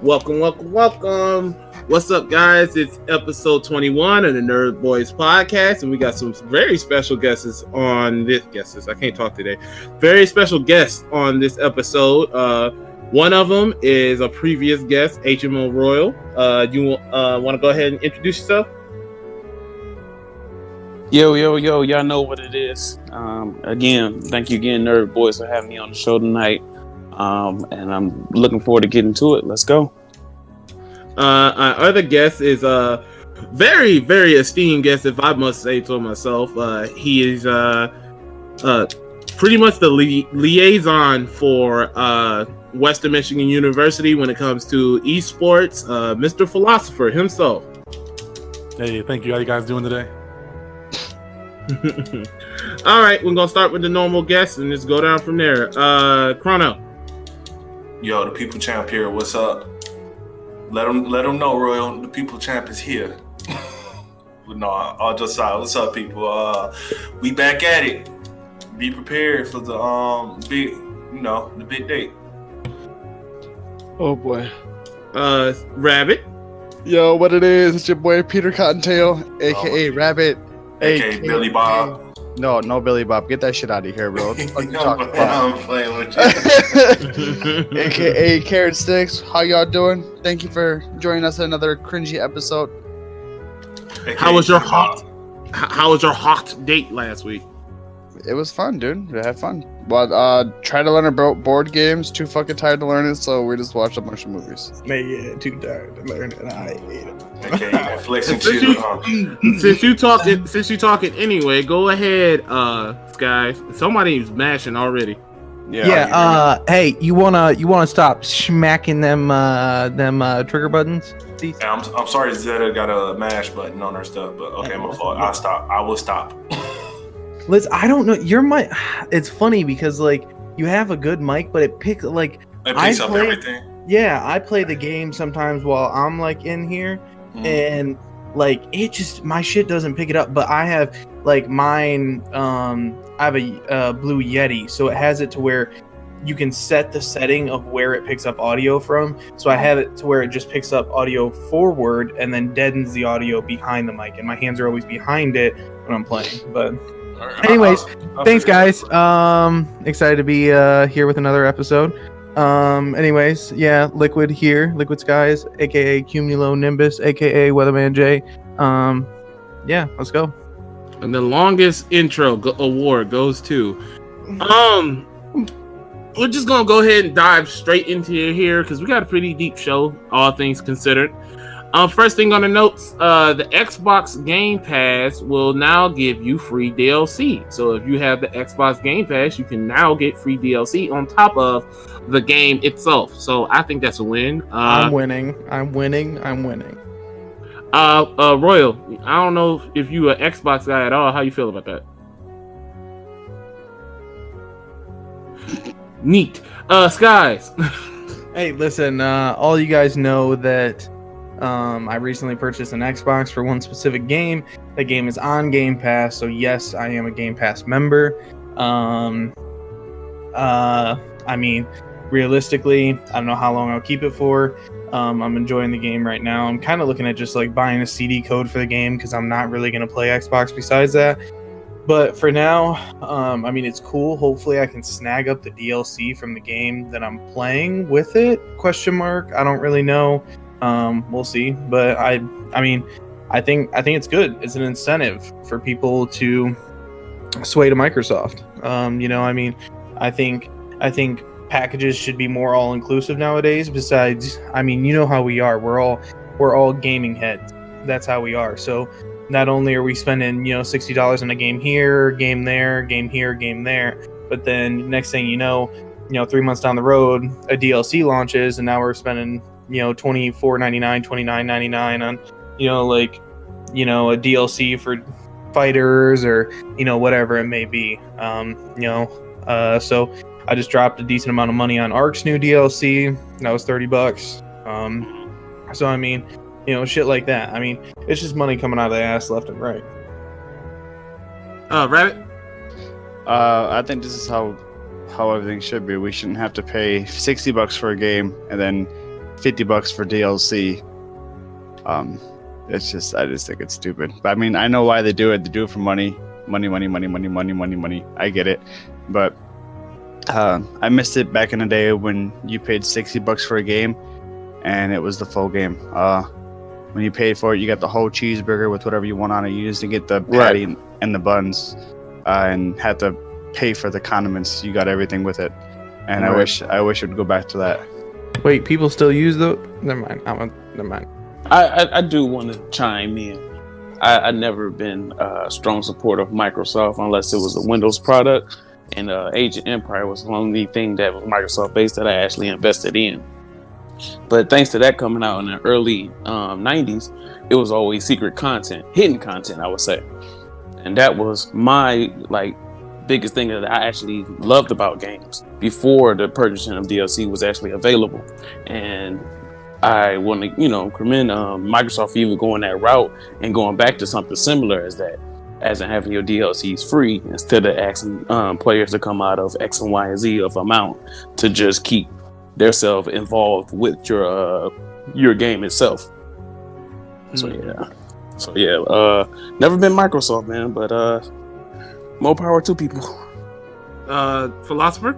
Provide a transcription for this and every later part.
Welcome. What's up, guys? It's episode 21 of the NerdBois podcast, and we got some very special guests on this. I can't talk today. Very special guests on this episode. One of them is a previous guest, HOM Royal. You want to go ahead and introduce yourself? Yo, y'all know what it is. Again, thank you again, NerdBois, for having me on the show tonight. And I'm looking forward to getting to it. Let's go. Our other guest is a very, very esteemed guest, if I must say so myself. He is pretty much the liaison for Western Michigan University when it comes to esports, Mr. Philocypher himself. Hey, thank you. How you guys doing today? All right, we're gonna start with the normal guests and just go down from there. Chrono. Yo, the People Champ here. What's up? Let them know, Royal. The People Champ is here. No, all just side. What's up, people? We back at it. Be prepared for the big date. Oh boy. Rabbit. Yo, what it is? It's your boy Peter Cottontail, aka Rabbit, aka Billy Bob. No Billy Bob. Get that shit out of here, bro. What you talking about? I'm playing with you. AKA Carrot Sticks. How y'all doing? Thank you for joining us in another cringy episode. How was your hot date last week? It was fun, dude. We had fun. But try to learn about board games. Too fucking tired to learn it, so we just watched a bunch of movies. Man, yeah, too tired to learn it. I hate it. Okay, Netflix and shit. Since you talking anyway, go ahead, guys. Somebody's mashing already. Yeah. Hey, you wanna stop smacking them trigger buttons? Yeah, I'm sorry, Zeta got a mash button on her stuff, but okay, my fault. I'll stop. I will stop. Liz, I don't know. Your mic. It's funny because like you have a good mic, but it picks up everything. Yeah, I play the game sometimes while I'm like in here, and like it just my shit doesn't pick it up. But I have like mine. I have a Blue Yeti, so it has it to where you can set the setting of where it picks up audio from. So I have it to where it just picks up audio forward and then deadens the audio behind the mic, and my hands are always behind it when I'm playing. But anyways, thanks guys. Excited to be here with another episode. Anyways, yeah, Liquid here, Liquid Skies, aka Cumulonimbus, aka Weatherman J. Yeah, let's go. And the longest intro award goes to we're just gonna go ahead and dive straight into here because we got a pretty deep show, all things considered. First thing on the notes, the Xbox Game Pass will now give you free DLC. So if you have the Xbox Game Pass, you can now get free DLC on top of the game itself. So I think that's a win. I'm winning. Royal, I don't know if you an Xbox guy at all. How you feel about that? Neat. Skies. Hey, listen, all you guys know that I recently purchased an Xbox for one specific game. The game is on Game Pass, so yes, I am a Game Pass member. I mean, realistically, I don't know how long I'll keep it for. I'm enjoying the game right now. I'm kind of looking at just like buying a CD code for the game because I'm not really going to play Xbox besides that. But for now, I mean, it's cool. Hopefully I can snag up the DLC from the game that I'm playing with it, ? I don't really know. We'll see. But I mean, I think it's good. It's an incentive for people to sway to Microsoft. I mean, I think packages should be more all-inclusive nowadays. Besides, I mean, you know how we are. We're all gaming heads. That's how we are. So not only are we spending, $60 on a game here, game there, game here, game there, but then next thing you know, 3 months down the road, a DLC launches, and now we're spending, $24.99, $29.99 on, a DLC for fighters or, whatever it may be. So I just dropped a decent amount of money on Ark's new DLC. That was $30. So I mean, shit like that. I mean, it's just money coming out of the ass left and right. Rabbit? I think this is how everything should be. We shouldn't have to pay $60 for a game and then $50 for DLC. It's just, I just think it's stupid. But I mean, I know why they do it. They do it for money. I get it. But I missed it back in the day when you paid $60 for a game and it was the full game. When you paid for it, you got the whole cheeseburger with whatever you want on it. You just didn't get the patty and the buns, and had to pay for the condiments. You got everything with it. And I wish it would go back to that. Wait, people still use those? Never mind. Never mind. I do want to chime in. I've never been a strong supporter of Microsoft unless it was a Windows product, and Age of Empire was the only thing that was Microsoft based that I actually invested in. But thanks to that coming out in the early 90s, it was always secret content, hidden content, I would say. And that was my biggest thing that I actually loved about games before the purchasing of DLC was actually available. And I want to, commend Microsoft for even going that route and going back to something similar as that, as in having your DLCs free instead of asking players to come out of X and Y and Z of amount to just keep themselves involved with your game itself. So never been Microsoft, man, but more power to people. Philocypher?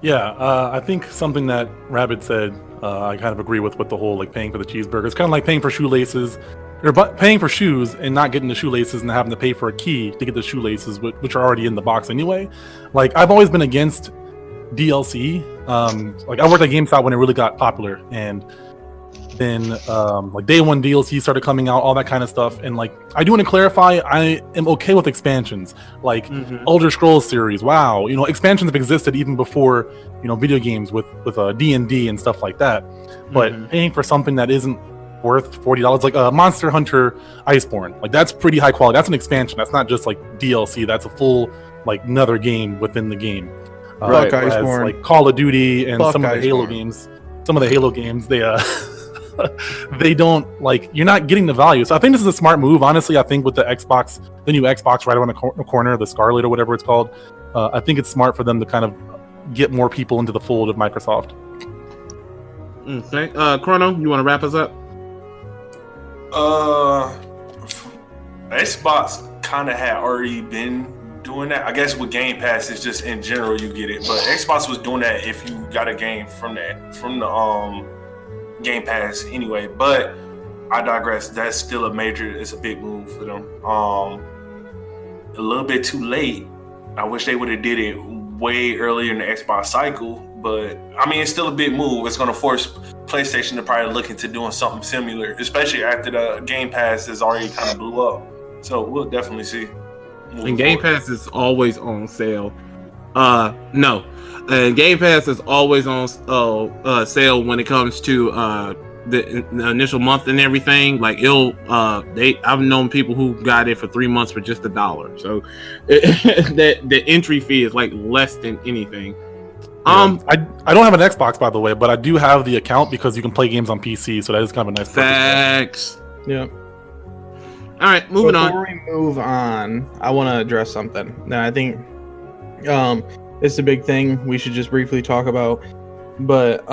Yeah, I think something that Rabbit said, I kind of agree with the whole paying for the cheeseburger. It's kind of like paying for shoelaces. You're paying for shoes and not getting the shoelaces and having to pay for a key to get the shoelaces, which are already in the box anyway. I've always been against DLC. I worked at GameStop when it really got popular, and then day one DLC started coming out, all that kind of stuff. And I do want to clarify, I am okay with expansions, Elder Scrolls series. Wow, expansions have existed even before video games with D&D and stuff like that. But paying for something that isn't worth $40, like Monster Hunter Iceborne, that's pretty high quality. That's an expansion. That's not just DLC. That's a full another game within the game. Right. Whereas, Call of Duty and some of the Halo games, they they don't you're not getting the value. So I think this is a smart move. Honestly, I think with the new Xbox right around the corner, the Scarlet or whatever it's called, I think it's smart for them to kind of get more people into the fold of Microsoft. Okay, Chrono, you want to wrap us up? Xbox kind of had already been doing that. I guess with Game Pass, it's just in general you get it, but Xbox was doing that if you got a game from the Game Pass anyway. But I digress. That's still it's a big move for them. A little bit too late. I wish they would have did it way earlier in the Xbox cycle, but I mean, it's still a big move. It's going to force PlayStation to probably look into doing something similar, especially after the Game Pass has already kind of blew up. So we'll definitely see. And Game Pass is always on sale. Game Pass is always on sale when it comes to the initial month and everything. I've known people who got it for 3 months for just $1. So the entry fee is less than anything. I don't have an Xbox, by the way, but I do have the account because you can play games on PC. So that is kind of a nice facts. Yeah. All right, moving on. Before we move on, I want to address something. Now, I think it's a big thing we should just briefly talk about. But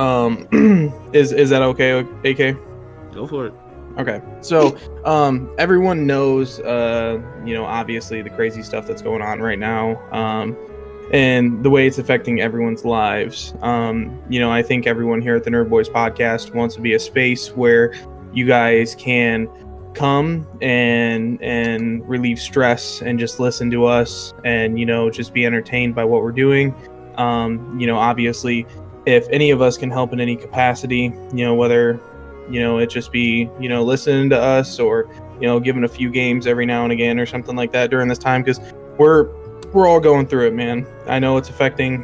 is that okay, AK? Go for it. Okay. So everyone knows, obviously the crazy stuff that's going on right now, and the way it's affecting everyone's lives. I think everyone here at the NerdBois podcast wants to be a space where you guys can come and relieve stress and just listen to us and just be entertained by what we're doing. Obviously, if any of us can help in any capacity, whether it just be listening to us or giving a few games every now and again or something like that during this time, because we're all going through it, man. I know it's affecting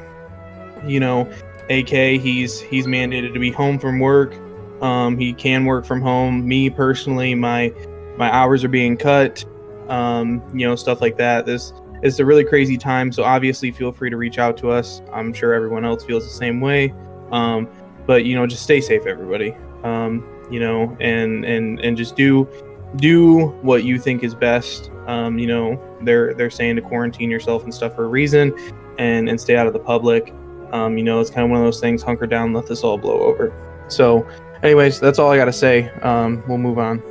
AK. He's mandated to be home from work. He can work from home. Me personally, my hours are being cut, stuff like that. This is a really crazy time. So obviously feel free to reach out to us. I'm sure everyone else feels the same way. But just stay safe, everybody. And just do what you think is best. They're saying to quarantine yourself and stuff for a reason and stay out of the public. It's kind of one of those things, hunker down, let this all blow over. So, anyways, that's all I gotta say. We'll move on.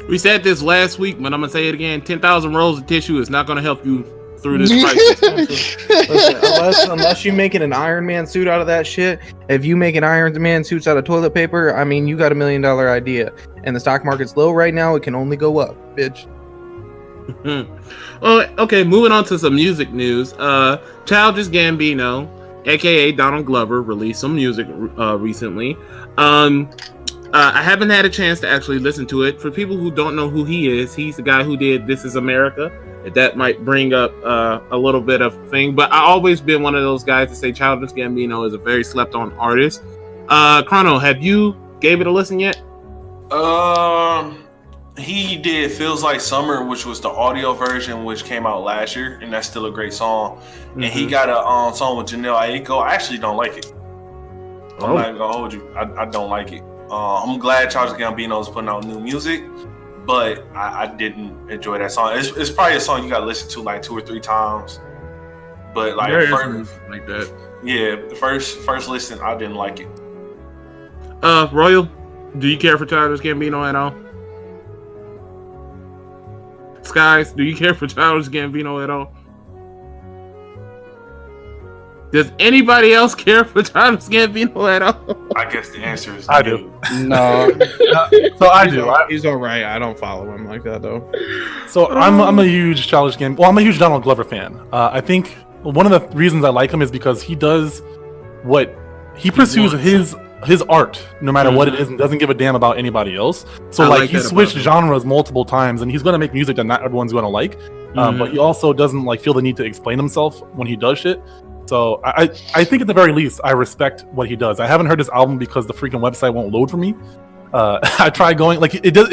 We said this last week, but I'm gonna say it again. 10,000 rolls of tissue is not gonna help you through this crisis. Listen, unless you're making an Iron Man suit out of that shit, if you make an Iron Man suits out of toilet paper, I mean, you got $1 million idea. And the stock market's low right now; it can only go up, bitch. Well, okay, moving on to some music news. Childish Gambino, aka Donald Glover, released some music recently. I haven't had a chance to actually listen to it. For people who don't know who he is, he's the guy who did This Is America. That might bring up a little bit of thing, but I always been one of those guys to say Childish Gambino is a very slept on artist. Chrono, have you gave it a listen yet? He did Feels Like Summer, which was the audio version, which came out last year, and that's still a great song. Mm-hmm. And he got a song with Janelle Aiko. I actually don't like it. I'm not even gonna hold you. I don't like it. I'm glad Childish Gambino is putting out new music, but I didn't enjoy that song. It's probably a song you gotta listen to like 2 or 3 times. But like like that. Yeah, the first listen, I didn't like it. Royal, do you care for Childish Gambino at all? Skies, do you care for Childish Gambino at all? Does anybody else care for Childish Gambino at all? I guess the answer is I do. No. So I do. He's all right. I don't follow him like that though. So I'm a huge Childish Gambino. Well, I'm a huge Donald Glover fan. I think one of the reasons I like him is because he does what he pursues his art, no matter what it is, and doesn't give a damn about anybody else. So like he switched genres multiple times, and he's gonna make music that not everyone's gonna like. But he also doesn't like feel the need to explain himself when he does shit. So I think at the very least I respect what he does. I haven't heard this album because the freaking website won't load for me. I tried going like it does.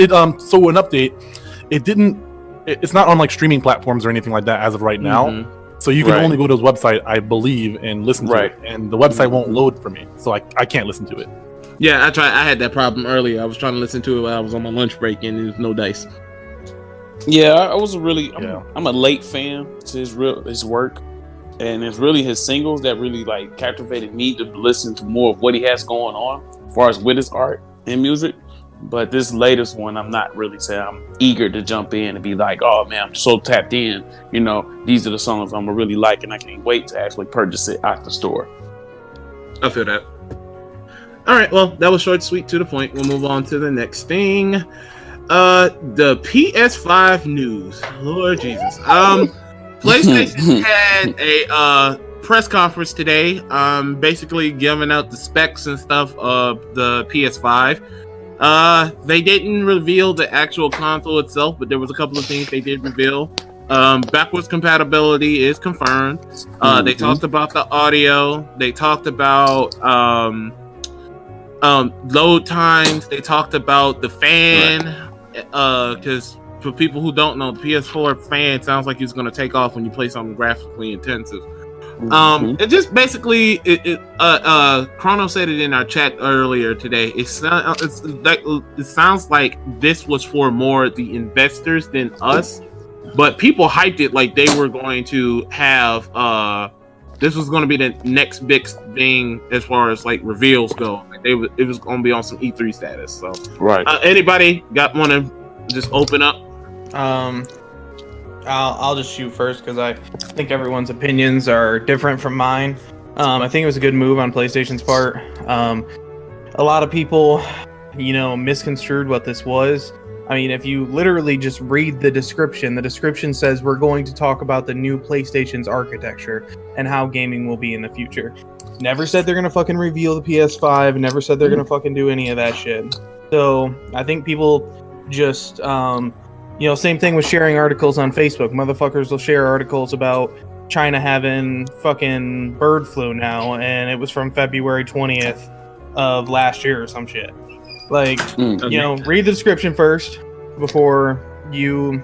So an update, it's not on like streaming platforms or anything like that as of right now. So you can only go to his website, I believe, and listen to it. And the website won't load for me, so I can't listen to it. Yeah, I had that problem earlier. I was trying to listen to it while I was on my lunch break, and there's no dice. Yeah, I'm a late fan to his work, and it's really his singles that really like captivated me to listen to more of what he has going on as far as with his art and music. But this latest one, I'm not really saying I'm eager to jump in and be like, oh man, I'm so tapped in. You know, these are the songs I'm really like, and I can't wait to actually purchase it at the store. I feel that. All right, well, that was short, sweet, to the point. We'll move on to the next thing. The PS5 news. Lord Jesus. PlayStation had a press conference today, basically giving out the specs and stuff of the PS5. They didn't reveal the actual console itself, but there was a couple of things they did reveal. Backwards compatibility is confirmed. They talked about the audio. They talked about load times. They talked about the fan. Because for people who don't know, the PS4 fan sounds like it's going to take off when you play something graphically intensive. It just basically Chrono said it in our chat earlier today. It sounds like this was for more the investors than us, but people hyped it like they were going to have this was going to be the next big thing as far as like reveals go. Like it was going to be on some E3 status. So anybody want to just open up? I'll just shoot first because I think everyone's opinions are different from mine. I think it was a good move on PlayStation's part. A lot of people, misconstrued what this was. I mean, if you literally just read the description says we're going to talk about the new PlayStation's architecture and how gaming will be in the future. Never said they're going to fucking reveal the PS5. Never said they're going to fucking do any of that shit. So I think people just... same thing with sharing articles on Facebook. Motherfuckers will share articles about China having fucking bird flu now, and it was from February 20th of last year or some shit. Like, read the description first before you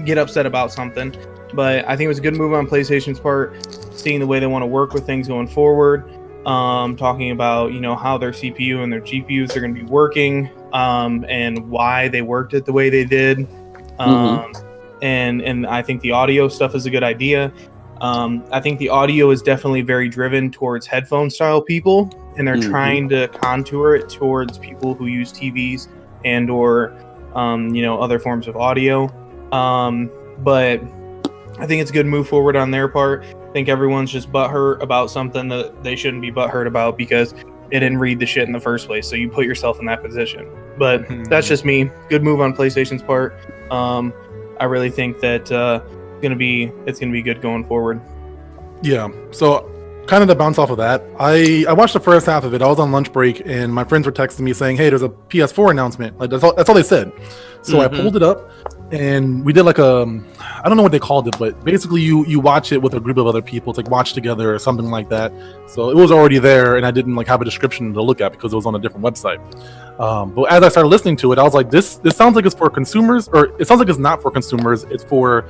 get upset about something. But I think it was a good move on PlayStation's part, seeing the way they want to work with things going forward. Talking about, how their CPU and their GPUs are going to be working, and why they worked it the way they did. And I think the audio stuff is a good idea. I think the audio is definitely very driven towards headphone style people, and they're trying to contour it towards people who use TVs and or other forms of audio. But I think it's a good move forward on their part. I think everyone's just butthurt about something that they shouldn't be butthurt about because they didn't read the shit in the first place. So you put yourself in that position. But that's just me. Good move on PlayStation's part. I really think that it's gonna be good going forward. Yeah. So kind of to bounce off of that, I watched the first half of it. I was on lunch break and my friends were texting me saying, "Hey, there's a PS4 announcement." Like that's all they said. So I pulled it up and we did like I don't know what they called it, but basically you watch it with a group of other people. It's like watch together or something like that. So it was already there and I didn't like have a description to look at because it was on a different website. But as I started listening to it, I was like, this sounds like it's for consumers, or it sounds like it's not for consumers. It's for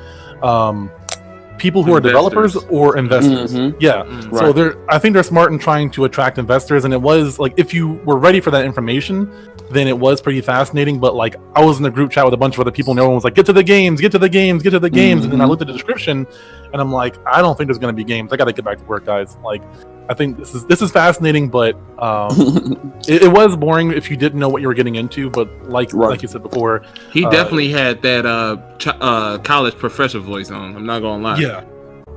people who are developers or investors. Yeah. Right. So I think they're smart in trying to attract investors. And it was like, if you were ready for that information, then it was pretty fascinating. But like, I was in a group chat with a bunch of other people and everyone was like, get to the games. And then I looked at the description and I'm like, I don't think there's going to be games. I got to get back to work, guys. Like, I think this is fascinating, but it was boring if you didn't know what you were getting into. But like you said before, he definitely had that college professor voice on. I'm not gonna lie.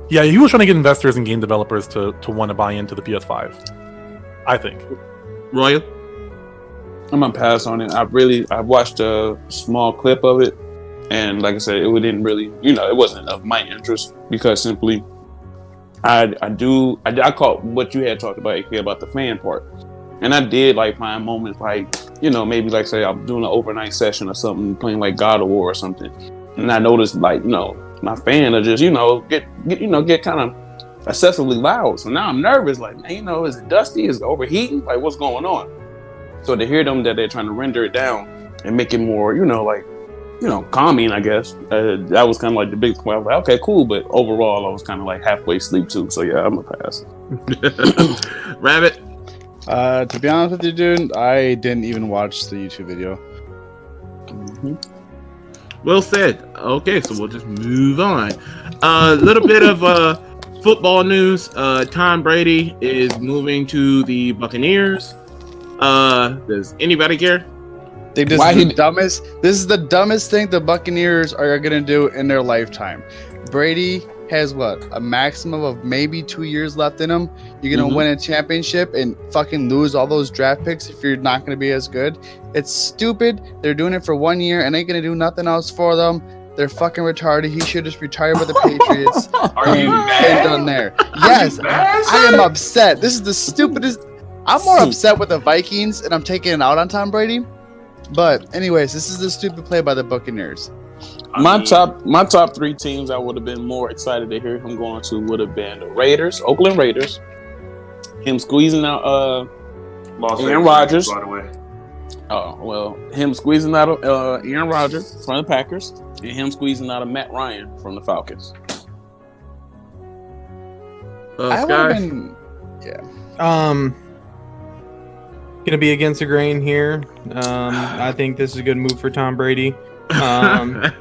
Yeah, he was trying to get investors and game developers to want to buy into the PS5. I think. Royal, I'm gonna pass on it. I watched a small clip of it, and like I said, it didn't really, it wasn't of my interest because simply. I caught what you had talked about the fan part, and I did like find moments like maybe like say I'm doing an overnight session or something playing like God of War or something, and I noticed like my fan are just get kind of excessively loud. So now I'm nervous like, man, is it dusty? Is it overheating? Like what's going on? So to hear them that they're trying to render it down and make it more calming, I guess. That was kind of like the big point. I was like, okay, cool. But overall, I was kind of like halfway asleep too. So yeah, I'm gonna pass. Rabbit. To be honest with you, dude, I didn't even watch the YouTube video. Well said. Okay, so we'll just move on. A little bit of football news. Tom Brady is moving to the Buccaneers. Does anybody care? This is the dumbest thing the Buccaneers are gonna do in their lifetime. Brady has a maximum of maybe 2 years left in him. You're gonna win a championship and fucking lose all those draft picks if you're not gonna be as good. It's stupid. They're doing it for 1 year and ain't gonna do nothing else for them. They're fucking retarded. He should just retire with the Patriots. Are you mad? Done there. Yes, I am upset. This is the stupidest. I'm more upset with the Vikings, and I'm taking it out on Tom Brady. But anyways, this is the stupid play by the Buccaneers. My top three teams I would have been more excited to hear him going to would have been the Oakland Raiders, him squeezing out Aaron Rodgers. By the way. Oh well, him squeezing out of Aaron Rodgers from the Packers, and him squeezing out of Matt Ryan from the Falcons. I would have been, Gonna be against the grain here. I think this is a good move for Tom Brady. I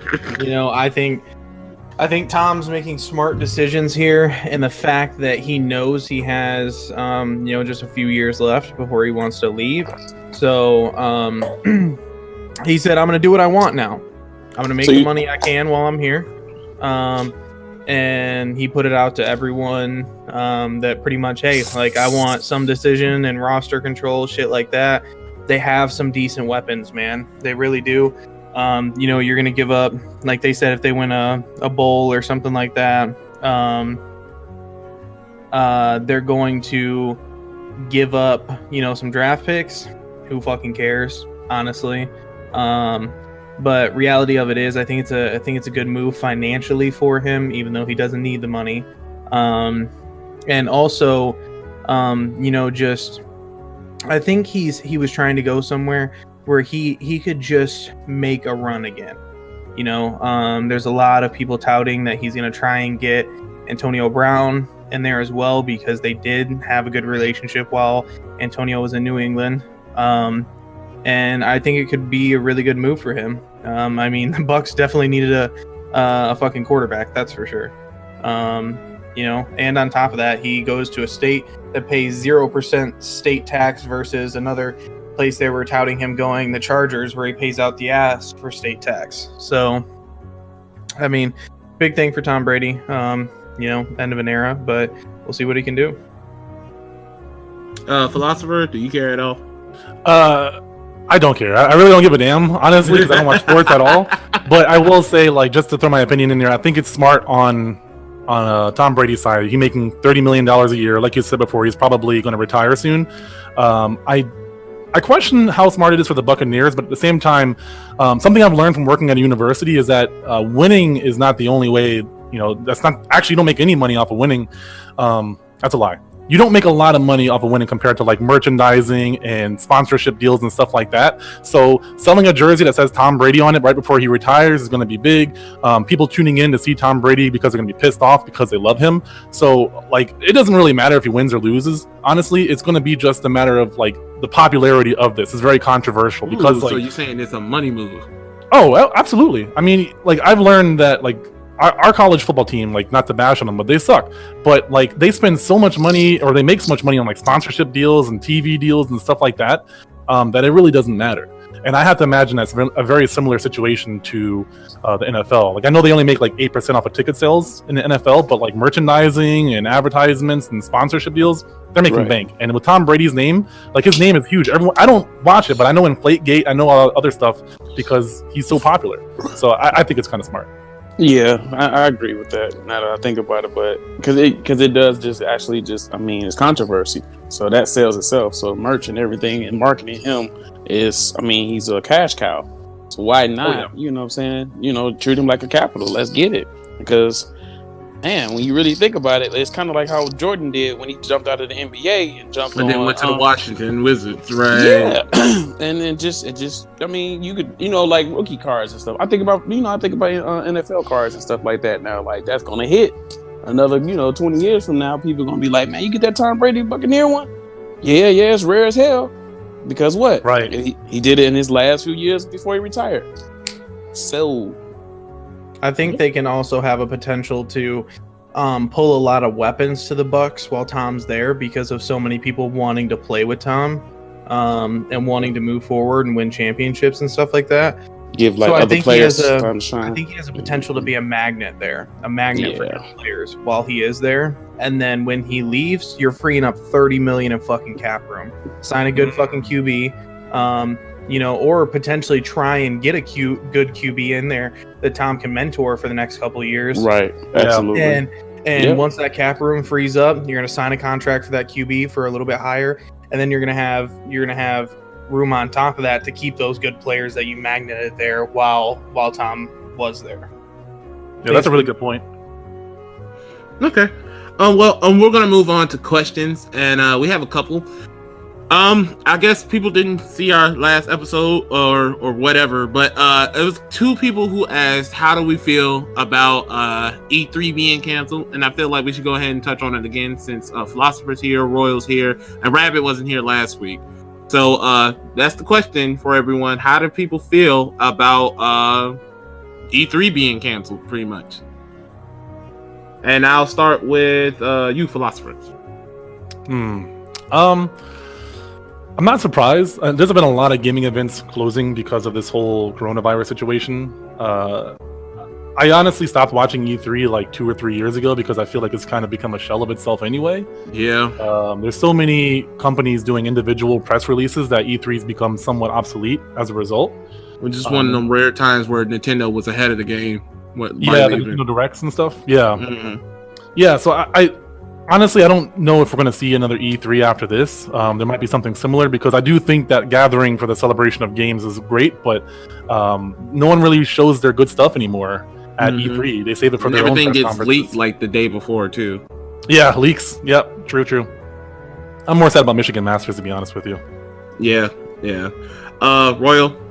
think Tom's making smart decisions here, and the fact that he knows he has just a few years left before he wants to leave. So he said, "I'm gonna do what I want now. I'm gonna make the money I can while I'm here." And he put it out to everyone that pretty much, hey, like I want some decision and roster control, shit like that. They have some decent weapons, man. They really do. You're gonna give up, like they said, if they win a bowl or something like that, they're going to give up, some draft picks. Who fucking cares, honestly? But reality of it is, I think it's a good move financially for him, even though he doesn't need the money. And also, I think he was trying to go somewhere where he could just make a run again. There's a lot of people touting that he's going to try and get Antonio Brown in there as well, because they did have a good relationship while Antonio was in New England. And I think it could be a really good move for him. The Bucs definitely needed a fucking quarterback, that's for sure. And on top of that, he goes to a state that pays 0% state tax versus another place they were touting him going, the Chargers, where he pays out the ass for state tax. So, I mean, big thing for Tom Brady. End of an era, but we'll see what he can do. Philocypher, do you care at all? I don't care. I really don't give a damn, honestly, because I don't watch sports at all. But I will say, like, just to throw my opinion in there, I think it's smart on Tom Brady's side. He's making $30 million a year. Like you said before, he's probably going to retire soon. I question how smart it is for the Buccaneers, but at the same time, something I've learned from working at a university is that winning is not the only way. That's not actually, you don't make any money off of winning. That's a lie. You don't make a lot of money off of winning compared to like merchandising and sponsorship deals and stuff like that. So selling a jersey that says Tom Brady on it right before he retires is going to be big. People tuning in to see Tom Brady because they're going to be pissed off because they love him. So like, it doesn't really matter if he wins or loses. Honestly, it's going to be just a matter of like the popularity of this is very controversial because so you're saying it's a money move? Oh, absolutely. I mean, like I've learned that like our college football team, like not to bash on them, but they suck. But like they spend so much money, or they make so much money on like sponsorship deals and TV deals and stuff like that, that it really doesn't matter. And I have to imagine that's a very similar situation to the NFL. Like I know they only make like 8% off of ticket sales in the NFL, but like merchandising and advertisements and sponsorship deals, they're making bank. And with Tom Brady's name, like his name is huge. I don't watch it, but I know Inflategate, I know all other stuff because he's so popular. So I think it's kind of smart. Yeah, I agree with that. Now that I think about it, but because it does it's controversy, so that sells itself. So merch and everything and marketing him is, he's a cash cow. So why not? Oh, yeah. You know what I'm saying? Treat him like a capital. Let's get it. Because, man, when you really think about it, it's kind of like how Jordan did when he jumped out of the NBA and then went to the Washington Wizards, right? Yeah, and then you could, like rookie cards and stuff. I think about NFL cards and stuff like that now. Like that's gonna hit another, 20 years from now. People are gonna be like, man, you get that Tom Brady Buccaneer one? Yeah, it's rare as hell. Because what? Right. He did it in his last few years before he retired. So I think they can also have a potential to pull a lot of weapons to the Bucs while Tom's there because of so many people wanting to play with Tom and wanting to move forward and win championships and stuff like that. Give like other players time to shine. I think he has a potential to be a magnet there, for young players while he is there. And then when he leaves, you're freeing up $30 million in fucking cap room. Sign a good fucking QB. Or potentially try and get a good QB in there that Tom can mentor for the next couple of years. Right, absolutely. And once that cap room frees up, you're going to sign a contract for that QB for a little bit higher, and then you're going to have room on top of that to keep those good players that you magneted there while Tom was there. Yeah, that's a really good point. Okay. We're going to move on to questions, and we have a couple. I guess people didn't see our last episode or whatever, but it was two people who asked, how do we feel about E3 being canceled? And I feel like we should go ahead and touch on it again since Philocypher's here, Royal's here, and Rabbit wasn't here last week. So that's the question for everyone. How do people feel about E3 being canceled, pretty much? And I'll start with you, Philocypher. I'm not surprised. There's been a lot of gaming events closing because of this whole coronavirus situation. I honestly stopped watching E3 like 2 or 3 years ago because I feel like it's kind of become a shell of itself anyway. Yeah. There's so many companies doing individual press releases that E3's become somewhat obsolete as a result. Which is one of them rare times where Nintendo was ahead of the game. The Nintendo Directs and stuff. Yeah. Mm-hmm. Yeah, so I honestly, I don't know if we're going to see another E3 after this. There might be something similar because I do think that gathering for the celebration of games is great, but no one really shows their good stuff anymore at E3. They save it for their own press conferences. Everything gets leaked like the day before, too. Yeah, leaks. Yep, true. I'm more sad about Michigan Masters, to be honest with you. Yeah. Royal?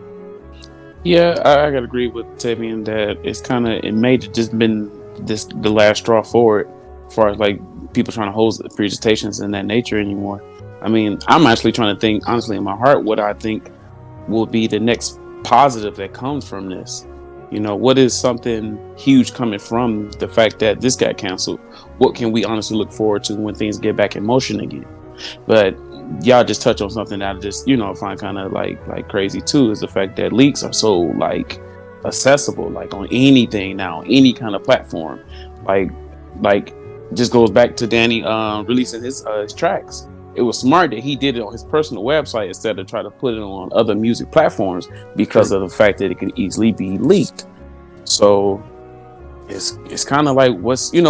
Yeah, I gotta agree with Tavian that it may have just been the last straw for it, as far as like people trying to hold presentations in that nature anymore. I mean, I'm actually trying to think, honestly, in my heart, what I think will be the next positive that comes from this. You know, what is something huge coming from the fact that this got canceled? What can we honestly look forward to when things get back in motion again? But y'all just touch on something that I just, you know, find kind of like crazy too, is the fact that leaks are so like accessible, like on anything now, any kind of platform. Like just goes back to Danny releasing his tracks. It was smart that he did it on his personal website instead of trying to put it on other music platforms because of the fact that it could easily be leaked. So it's kind of like what's in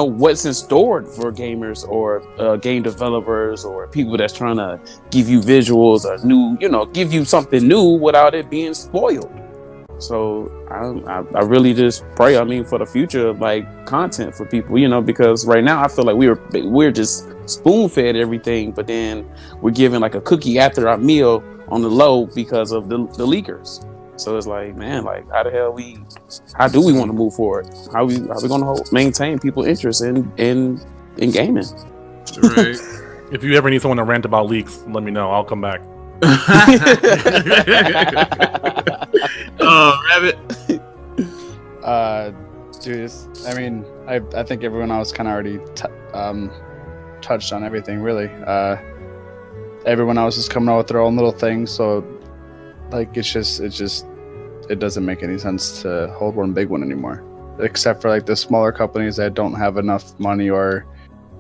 store for gamers or game developers or people that's trying to give you visuals or new, give you something new without it being spoiled. So I really just pray, for the future of like content for people, because right now I feel like we're just spoon fed everything, but then we're giving like a cookie after our meal on the low because of the leakers. So it's like, man, like how do we want to move forward? How we going to maintain people's interest in gaming? Right. If you ever need someone to rant about leaks, let me know. I'll come back. Rabbit. Dude, I think everyone else kind of already touched on everything, really. Everyone else is coming out with their own little thing, so like it doesn't make any sense to hold one big one anymore, except for like the smaller companies that don't have enough money or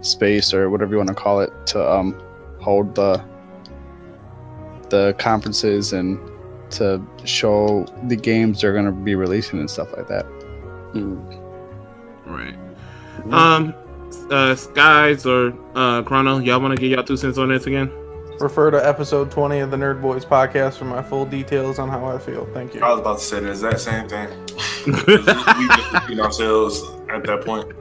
space or whatever you want to call it to hold the conferences and to show the games they're going to be releasing and stuff like that. Right. Skies or Chrono, y'all want to get y'all 2 cents on this again? Refer to episode 20 of the NerdBois podcast for my full details on how I feel. Thank you. I was about to say the exact same thing. We just repeat ourselves at that point.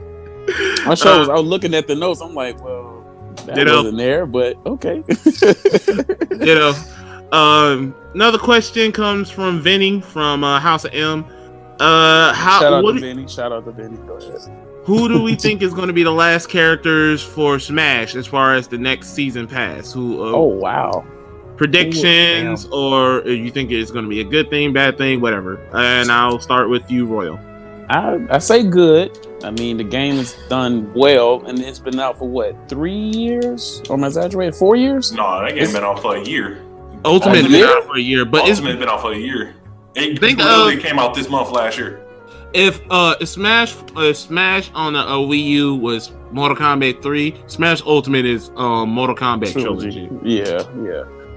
I was looking at the notes. I'm like, well, that wasn't there, but okay. Another question comes from Vinny from House of M. Shout out to Vinny. Go ahead. Who do we think is going to be the last characters for Smash as far as the next season pass? Oh wow! Predictions, or you think it's going to be a good thing, bad thing, whatever. And I'll start with you, Royal. I say good. The game is done well, and it's been out for what, 3 years? Or am I exaggerating? 4 years? No, that game's been out for a year. Ultimate's been out for a year, but Ultimate's been out for a year. It literally came out this month last year. If Smash on the Wii U was Mortal Kombat 3, Smash Ultimate is Mortal Kombat Trilogy. Yeah.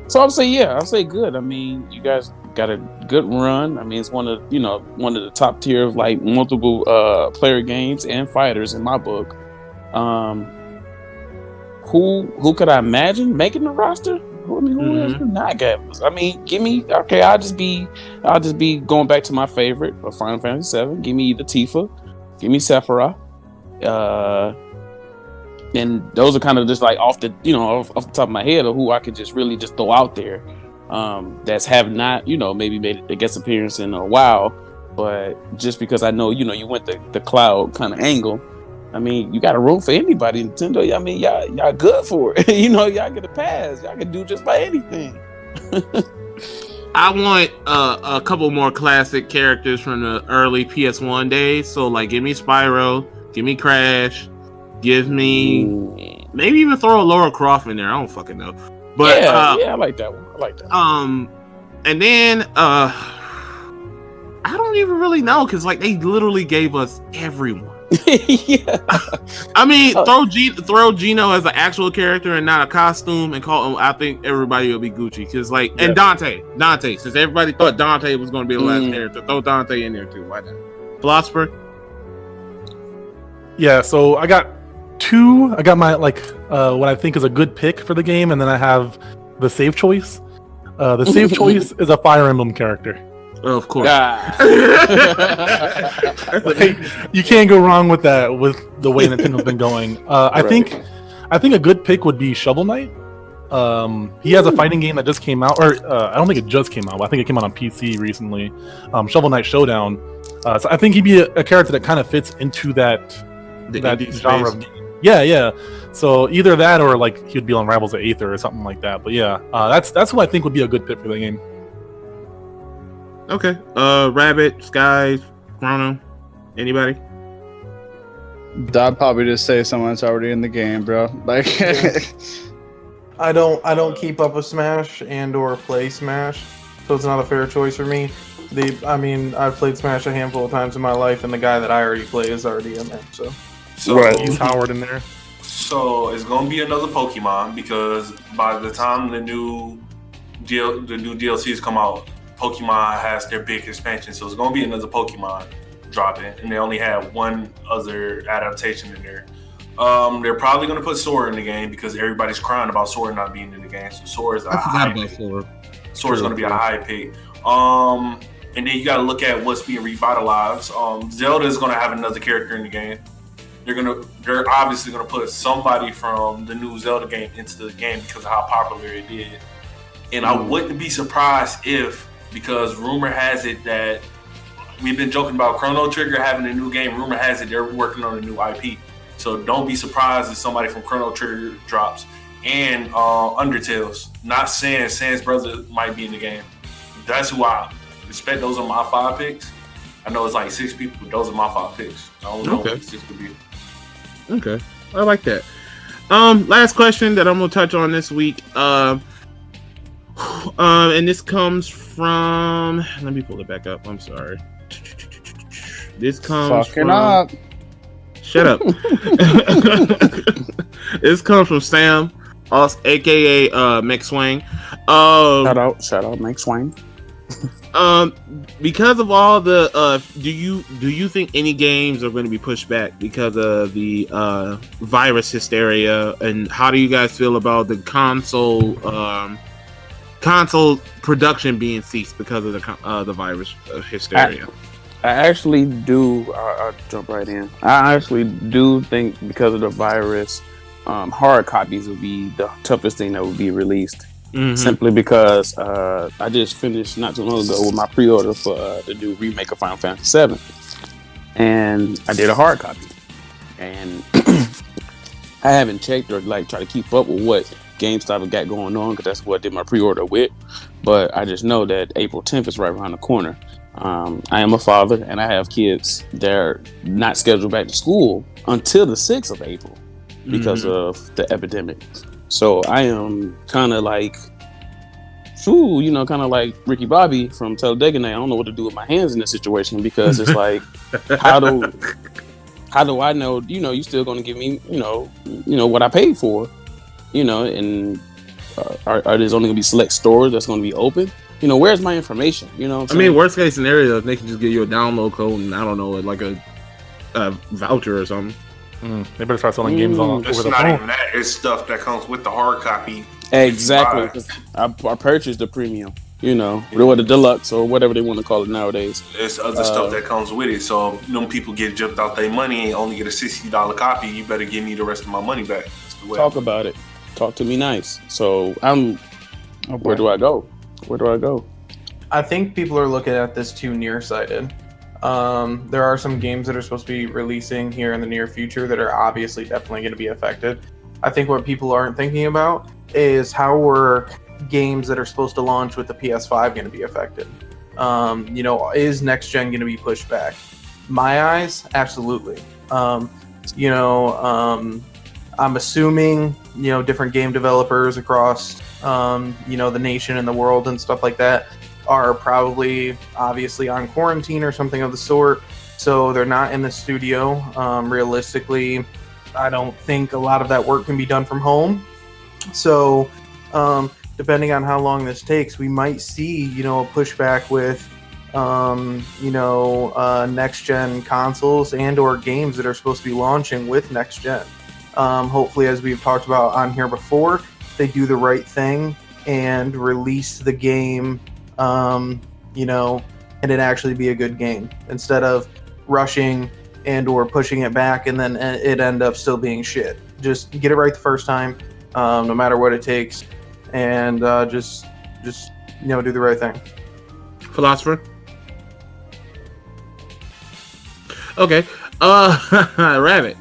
So I'll say good. You guys got a good run. It's one of the top tier of like multiple player games and fighters in my book. Who could I imagine making the roster? Who is not gamers? Give me. Okay, I'll just be going back to my favorite for Final Fantasy VII. Give me either Tifa, give me Sephiroth, and those are kind of just like off the top of my head of who I could just really just throw out there. That's have not maybe made a guest appearance in a while, but just because I know you went the Cloud kind of angle. You got a room for anybody. Nintendo, y'all good for it. Y'all get a pass. Y'all can do just about anything. I want a couple more classic characters from the early PS1 days. So, like, give me Spyro, give me Crash, give me maybe even throw a Lara Croft in there. I don't fucking know. But I like that one. And then I don't even really know because like they literally gave us everyone. Yeah. Throw Gino as an actual character and not a costume and call him. I think everybody will be Gucci because and Dante, since everybody thought Dante was going to be the last character, throw Dante in there too. Why not? Philosopher. Yeah, so I got two. I got my what I think is a good pick for the game, and then I have the save choice. The save choice is a Fire Emblem character. Of course. You can't go wrong with that with the way Nintendo's been going. I think a good pick would be Shovel Knight. He has a fighting game that just came out, or I don't think it just came out, but I think it came out on PC recently. Shovel Knight Showdown. So I think he'd be a character that kind of fits into that genre of game. Yeah. So either that or like he'd be on Rivals of Aether or something like that. But yeah, that's who I think would be a good pick for the game. Okay. Rabbit, Skies, Chrono? Anybody? I'd probably just say someone that's already in the game, bro. Like, I don't keep up with Smash and or play Smash, so it's not a fair choice for me. I've played Smash a handful of times in my life, and the guy that I already play is already in there. So Right. He's Howard in there. So it's gonna be another Pokemon because by the time the new DLCs come out, Pokemon has their big expansion. So it's gonna be another Pokemon dropping, and they only have one other adaptation in there. They're probably gonna put Sora in the game because everybody's crying about Sora not being in the game. So Sora's a high pick. Sora's gonna be a high pick. And then you gotta look at what's being revitalized. Zelda is gonna have another character in the game. They're obviously gonna put somebody from the new Zelda game into the game because of how popular it is. And I wouldn't be surprised if, because rumor has it that we've been joking about Chrono Trigger having a new game. Rumor has it they're working on a new IP. So don't be surprised if somebody from Chrono Trigger drops. And Undertale's. Not saying Sans brother might be in the game. That's who I expect. Those are my 5 picks. I know it's like 6 people, but those are my 5 picks. I don't know what 6 could be. Okay, I like that. Last question that I'm gonna touch on this week. And this comes from. Let me pull it back up. I'm sorry. This comes fucking up. Shut up. This comes from Sam, aka Max Swing. Shout out, Mike Swain. Because of all the do you think any games are going to be pushed back because of the virus hysteria, and how do you guys feel about the console production being ceased because of the virus hysteria? I actually do. I'll jump right in. I actually do think because of the virus, hard copies will be the toughest thing that will be released. Mm-hmm. Simply because I just finished not too long ago with my pre-order for the new remake of Final Fantasy VII, and I did a hard copy, and I haven't checked or try to keep up with what GameStop got going on because that's what I did my pre-order with. But I just know that April 10th is right around the corner. I am a father and I have kids. They're not scheduled back to school until the 6th of April because of the epidemic. So I am kind of like Ricky Bobby from Talladega. I don't know what to do with my hands in this situation because it's like, how do I know? You still going to give me, what I paid for, and are there's only going to be select stores that's going to be open? Where's my information? Worst case scenario, they can just give you a download code and I don't know, like a voucher or something. They better start selling games on over the phone. It's not even that. It's stuff that comes with the hard copy. Exactly. I purchased the premium, or the deluxe or whatever they want to call it nowadays. There's other stuff that comes with it. So them people get jumped out their money and only get a $60 copy. You better give me the rest of my money back. Talk about it. Talk to me nice. So where do I go? I think people are looking at this too nearsighted. There are some games that are supposed to be releasing here in the near future that are obviously definitely going to be affected. I think what people aren't thinking about is how were games that are supposed to launch with the PS5 going to be affected. Is next gen going to be pushed back? My eyes, absolutely. I'm assuming different game developers across the nation and the world and stuff like that are probably obviously on quarantine or something of the sort, so they're not in the studio. Realistically, I don't think a lot of that work can be done from home. So depending on how long this takes, we might see a pushback with next gen consoles and or games that are supposed to be launching with next gen. Hopefully, as we've talked about on here before, they do the right thing and release the game and it actually be a good game instead of rushing and or pushing it back and then it end up still being shit. Just get it right the first time, no matter what it takes, and just do the right thing. Philocypher. Okay. Rabbit.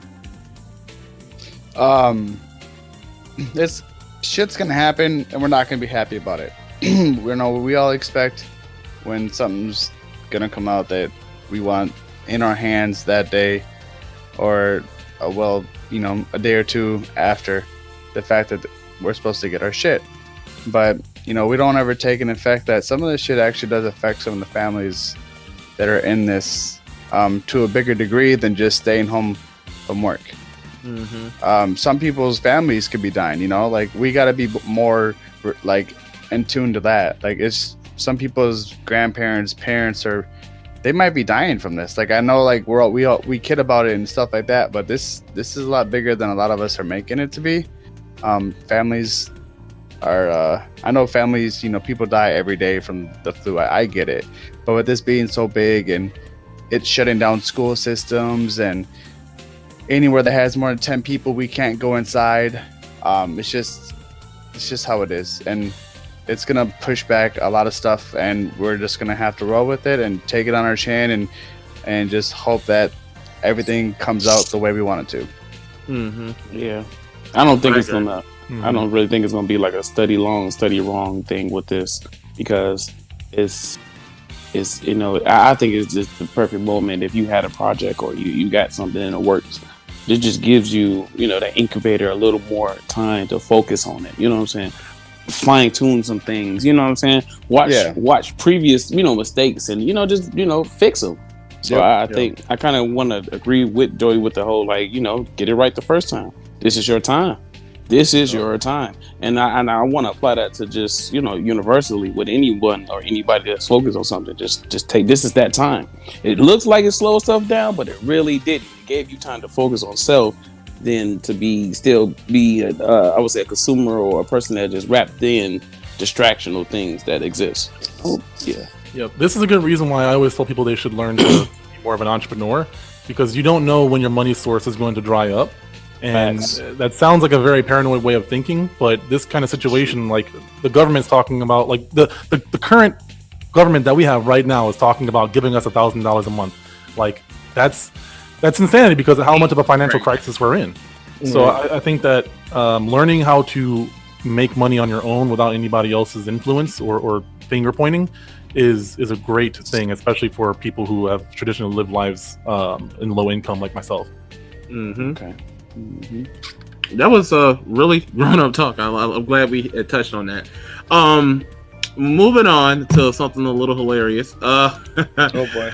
This shit's gonna happen and we're not gonna be happy about it. We all expect when something's gonna come out that we want in our hands that day, or a day or two after the fact that we're supposed to get our shit. But we don't ever take in effect that some of this shit actually does affect some of the families that are in this to a bigger degree than just staying home from work. Mm-hmm. Some people's families could be dying, like we got to be more like in tune to that. Like it's some people's grandparents, parents, or they might be dying from this. Like I know, like we kid about it and stuff like that, but this is a lot bigger than a lot of us are making it to be. Families are I know families, people die every day from the flu. I get it, but with this being so big and it's shutting down school systems and anywhere that has more than 10 people, we can't go inside. It's just how it is, and it's gonna push back a lot of stuff, and we're just gonna have to roll with it and take it on our chin and just hope that everything comes out the way we want it to. Mm-hmm. Yeah, I don't think it's gonna. I don't really think it's gonna be like a study long, study wrong thing with this, because it's I think it's just the perfect moment if you had a project or you got something in the works. It just gives you, the incubator a little more time to focus on it. You know what I'm saying? Fine tune some things. You know what I'm saying? Watch previous, mistakes and just fix them. So I think I kind of want to agree with Joey with the whole get it right the first time. This is your time. This is your time, and I want to apply that to just universally with anyone or anybody that's focused on something. Just take this is that time. It looks like it slows stuff down, but it really didn't. It gave you time to focus on self, than to still be I would say a consumer or a person that just wrapped in distractional things that exist. Oh yeah. Yep. This is a good reason why I always tell people they should learn to be more of an entrepreneur, because you don't know when your money source is going to dry up. And that sounds like a very paranoid way of thinking, but this kind of situation, like the government's talking about, like the current government that we have right now is talking about giving us $1,000 a month. Like that's insanity because of how much of a financial crisis we're in. So I think that learning how to make money on your own without anybody else's influence or finger pointing is a great thing, especially for people who have traditionally lived lives in low income like myself. Mm-hmm. Okay. Mm-hmm. That was a really grown-up talk. I'm glad we had touched on that. Moving on to something a little hilarious. Oh boy.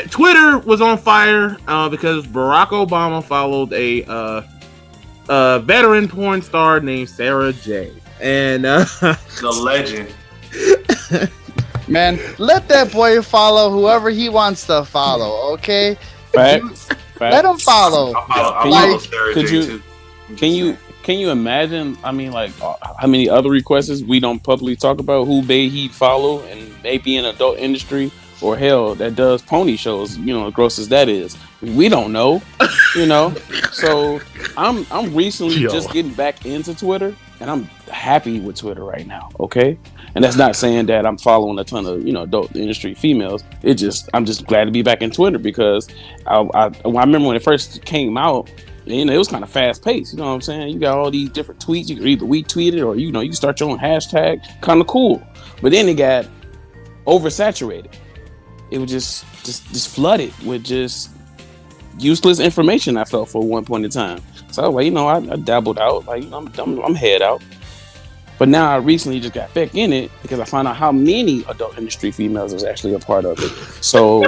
Twitter was on fire because Barack Obama followed a veteran porn star named Sarah J. And the legend. Man, let that boy follow whoever he wants to follow, okay? Let him follow. Can you imagine? I mean, like how many other requests we don't publicly talk about who he'd follow and maybe in adult industry or hell that does pony shows, gross as that is. We don't know, So I'm recently just getting back into Twitter, and I'm happy with Twitter right now. Okay, and that's not saying that I'm following a ton of adult industry females. I'm just glad to be back in Twitter because I remember when it first came out. It was kind of fast paced. You know what I'm saying? You got all these different tweets. You can either retweet it or you can start your own hashtag. Kind of cool. But then it got oversaturated. It was just flooded with just useless information. I felt for one point in time. So I dabbled out. Like I'm head out. But now I recently just got back in it because I found out how many adult industry females is actually a part of it. So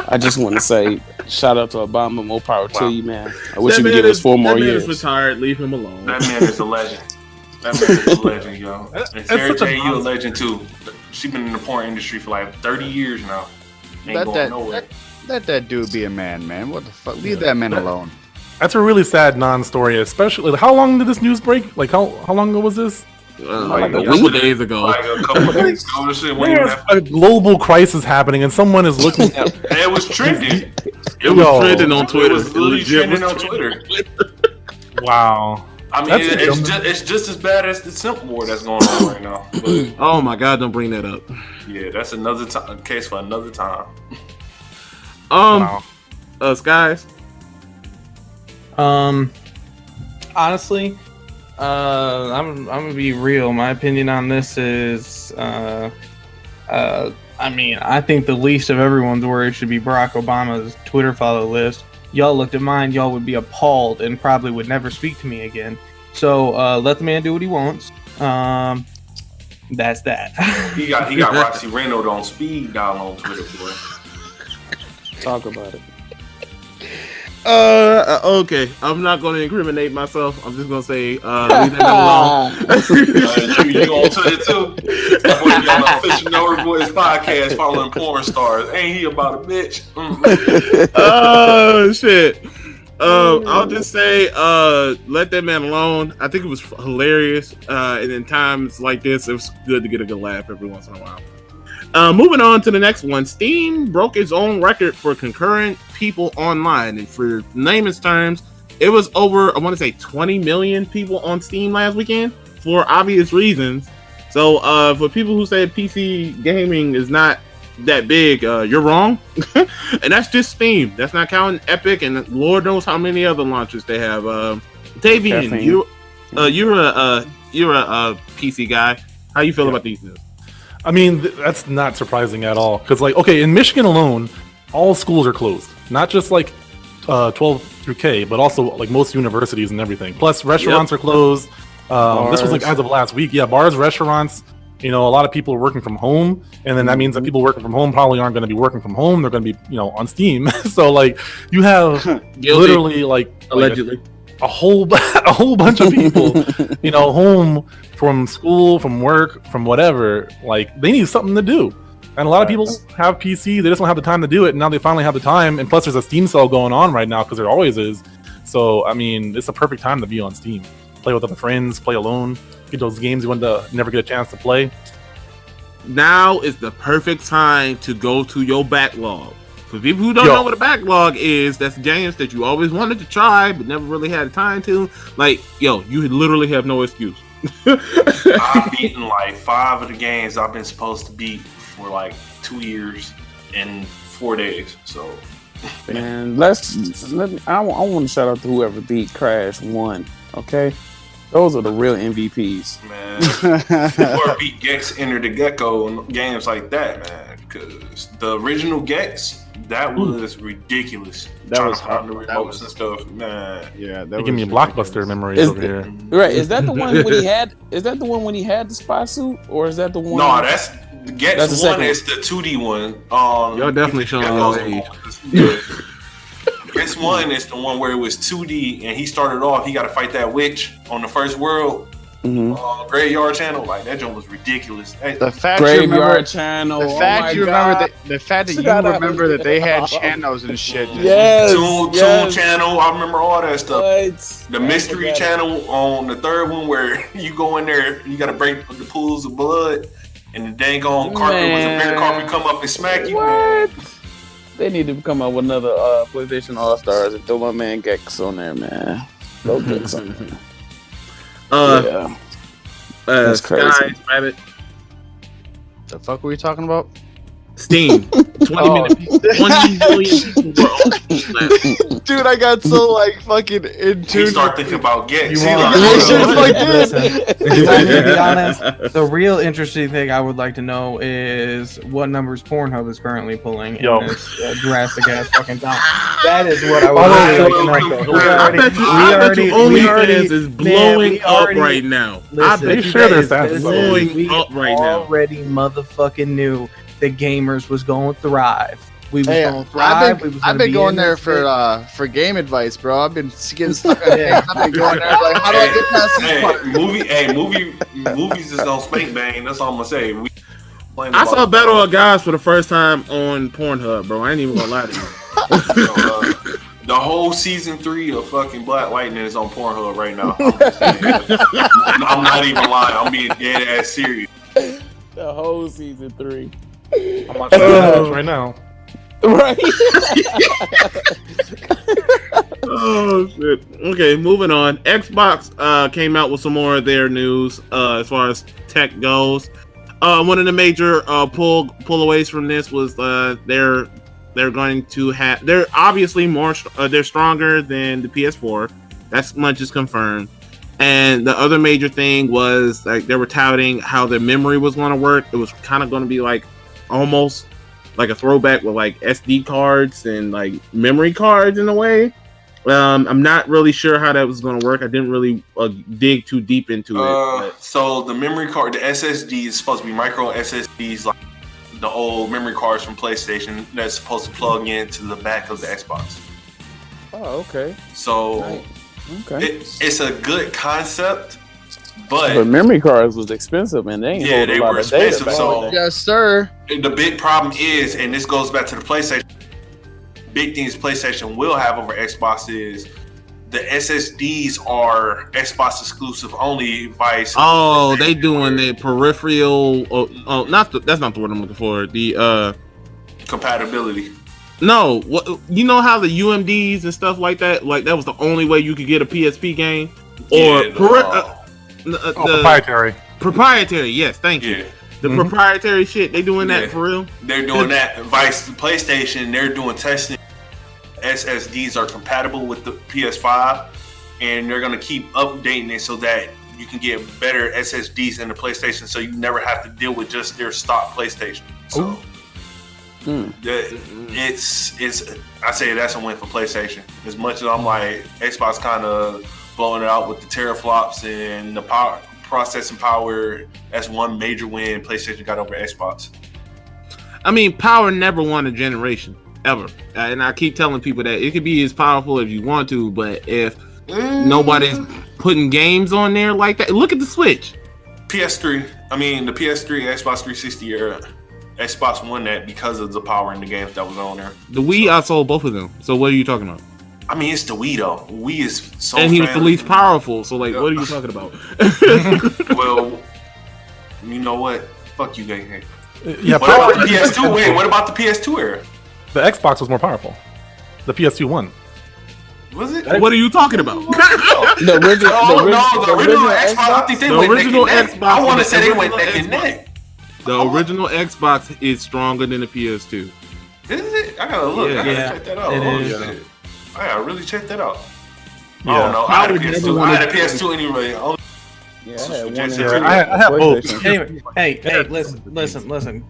I just want to say shout out to Obama, more power to you, man. I wish you would give us 4 more years. That man is retired. Leave him alone. That man is a legend. That man is a legend, yo. And Sarah J, you a legend too. She been in the porn industry for like 30 years now. Ain't going nowhere. Let that dude be a man. What the fuck? Leave that man alone. That's a really sad non-story, especially. How long did this news break? Like how long ago was this? Like a couple days ago. Like a couple days ago. There's a global crisis happening, and someone is looking at. It was trending. It was trending on Twitter. It was literally trending on Twitter. Wow. I mean, it's just as bad as the simp war that's going on right now. But, oh my God! Don't bring that up. Yeah, that's another case for another time. Skies. Honestly, I'm gonna be real. My opinion on this is, I I mean, I think the least of everyone's worries should be Barack Obama's Twitter follow list. Y'all looked at mine, y'all would be appalled and probably would never speak to me again. So let the man do what he wants. That's that. He got Roxy Reynolds on speed dial on Twitter, boy. Talk about it. Okay. I'm not going to incriminate myself. I'm just going to say, leave that alone. You on Twitter too? That boy be on the official NerdBois podcast following porn stars. Ain't he about a bitch? Oh shit. I'll just say, let that man alone. I think it was hilarious. And in times like this, it was good to get a good laugh every once in a while. Moving on to the next one. Steam broke its own record for concurrent people online. And for layman's terms, it was over, I want to say 20 million people on Steam last weekend for obvious reasons. So for people who say PC gaming is not that big, you're wrong. And that's just Steam. That's not counting Epic and Lord knows how many other launchers they have. Davian, you're a PC guy. How you feel about these news? I mean, that's not surprising at all. Because, like, okay, in Michigan alone, all schools are closed. Not just, like, 12 through K, but also, like, most universities and everything. Plus, restaurants are closed. This was, like, as of last week. Yeah, bars, restaurants, you know, a lot of people are working from home. And then that means that people working from home probably aren't going to be working from home. They're going to be, you know, on Steam. So, like, you have literally, like... Allegedly. A whole bunch of people, you know, home from school, from work, from whatever. Like, they need something to do, and a lot of people have PC. They just don't have the time to do it. And now they finally have the time. And plus, there's a Steam sale going on right now because there always is. So, I mean, it's a perfect time to be on Steam. Play with other friends, play alone, get those games you want to never get a chance to play. Now is the perfect time to go to your backlog. For people who don't know what a backlog is, that's games that you always wanted to try but never really had time to. Like, you literally have no excuse. I've beaten like 5 of the games I've been supposed to beat for like 2 years and 4 days. So, man, I want to shout out to whoever beat Crash 1. Okay, those are the real MVPs, man. Or beat Gex Enter the Gecko and games like that, man. Because the original Gex. That was ridiculous. That was hard. The remotes and stuff, man. Yeah, that give me blockbuster memories over here. Right? Is that the one when he had? Is that the one when he had the spy suit, or is that the one? No, that's the Gex one. Is the 2D one. Y'all definitely showing y'all age. Gex 1 is the one where it was 2D, and he started off. He got to fight that witch on the first world. Graveyard Channel, like that joint was ridiculous. The fact Graveyard Channel. The fact you remember that they had channels and shit. Yes. Toon Channel. I remember all that stuff. The Mystery Channel on the third one, where you go in there, you got to break the pools of blood, and the dang on carpet was a bare carpet come up and smack you. What? They need to come up with another PlayStation All Stars and throw my man Gex on there, man. Throw Gex on there. That's crazy. Sky, Rabbit. The fuck were we talking about? Steam. 20 million people were on Steam. Dude, I got so like fucking into. You start thinking about Gex. To be honest, the real interesting thing I would like to know is what numbers Pornhub is currently pulling in this drastic ass fucking time. That is what I would like to know. I bet you OnlyFans is blowing up right now. I bet you that's blowing up right now. Already motherfucking knew the gamers was going to thrive. We was going to thrive. I've been going there for game advice, bro. I've been getting stuck on things. I've been going there like, how do I get past this part? Movies is on Spank Bang. That's all I'm gonna say. I saw Battle of Gods for the first time on Pornhub, bro. I ain't even gonna lie to you. The whole season 3 of fucking Black Lightning is on Pornhub right now. I'm not even lying. I'm being dead ass serious. The whole season 3. I'm watching right now. Right. Oh shit. Okay, moving on. Xbox came out with some more of their news as far as tech goes. One of the major pullaways from this was they're going to have. They're obviously more. They're stronger than the PS4. That's much is confirmed. And the other major thing was like they were touting how the memory was going to work. It was kind of going to be like almost like a throwback with like SD cards and like memory cards in a way. I'm not really sure how that was going to work. I didn't really dig too deep into it. So the memory card, the SSD is supposed to be micro SSDs, like the old memory cards from PlayStation that's supposed to plug into the back of the Xbox. Oh, okay. So Okay. it's a good concept, but memory cards was expensive, and they were expensive. So Yes, sir. the big problem is, and this goes back to the PlayStation. Big things PlayStation will have over Xbox is the SSDs are Xbox exclusive only. Vice. Oh, they doing the peripheral. That's not the word I'm looking for. The compatibility. No, you know how the UMDs and stuff like that was the only way you could get a PSP game, or proprietary. Proprietary, yes, thank you. The proprietary shit, they doing that for real? They're doing that. Vice PlayStation, they're doing testing. SSDs are compatible with the PS5, and they're gonna keep updating it so that you can get better SSDs in the PlayStation, so you never have to deal with just their stock PlayStation. So it's I say that's a win for PlayStation. As much as I'm like Xbox kind of blowing it out with the teraflops and the processing power, that's one major win PlayStation got over Xbox. I mean, power never won a generation ever, and I keep telling people that it could be as powerful if you want to, but if nobody's putting games on there like that, look at the Switch. PS3. I mean, the PS3, Xbox 360 era. Xbox won that because of the power in the games that was on there. The Wii, I sold both of them. So what are you talking about? I mean, it's the Wii though. Wii is so. And he was the least powerful. So like, what are you talking about? Well, you know what? Fuck you, gang. Yeah. What about the PS2? Wait, what about the PS2 era? The Xbox was more powerful. The PS2 won. Was it? What are you talking about? The original Xbox. I think they went neck and neck. Xbox. I want to say they went neck and neck. The original Xbox is stronger than the PS2. Is it? I gotta look. Yeah. I gotta check that out. It is. I gotta really check that out. Yeah. I don't know. I had a PS2 anyway. I have both. Anyway, hey, listen.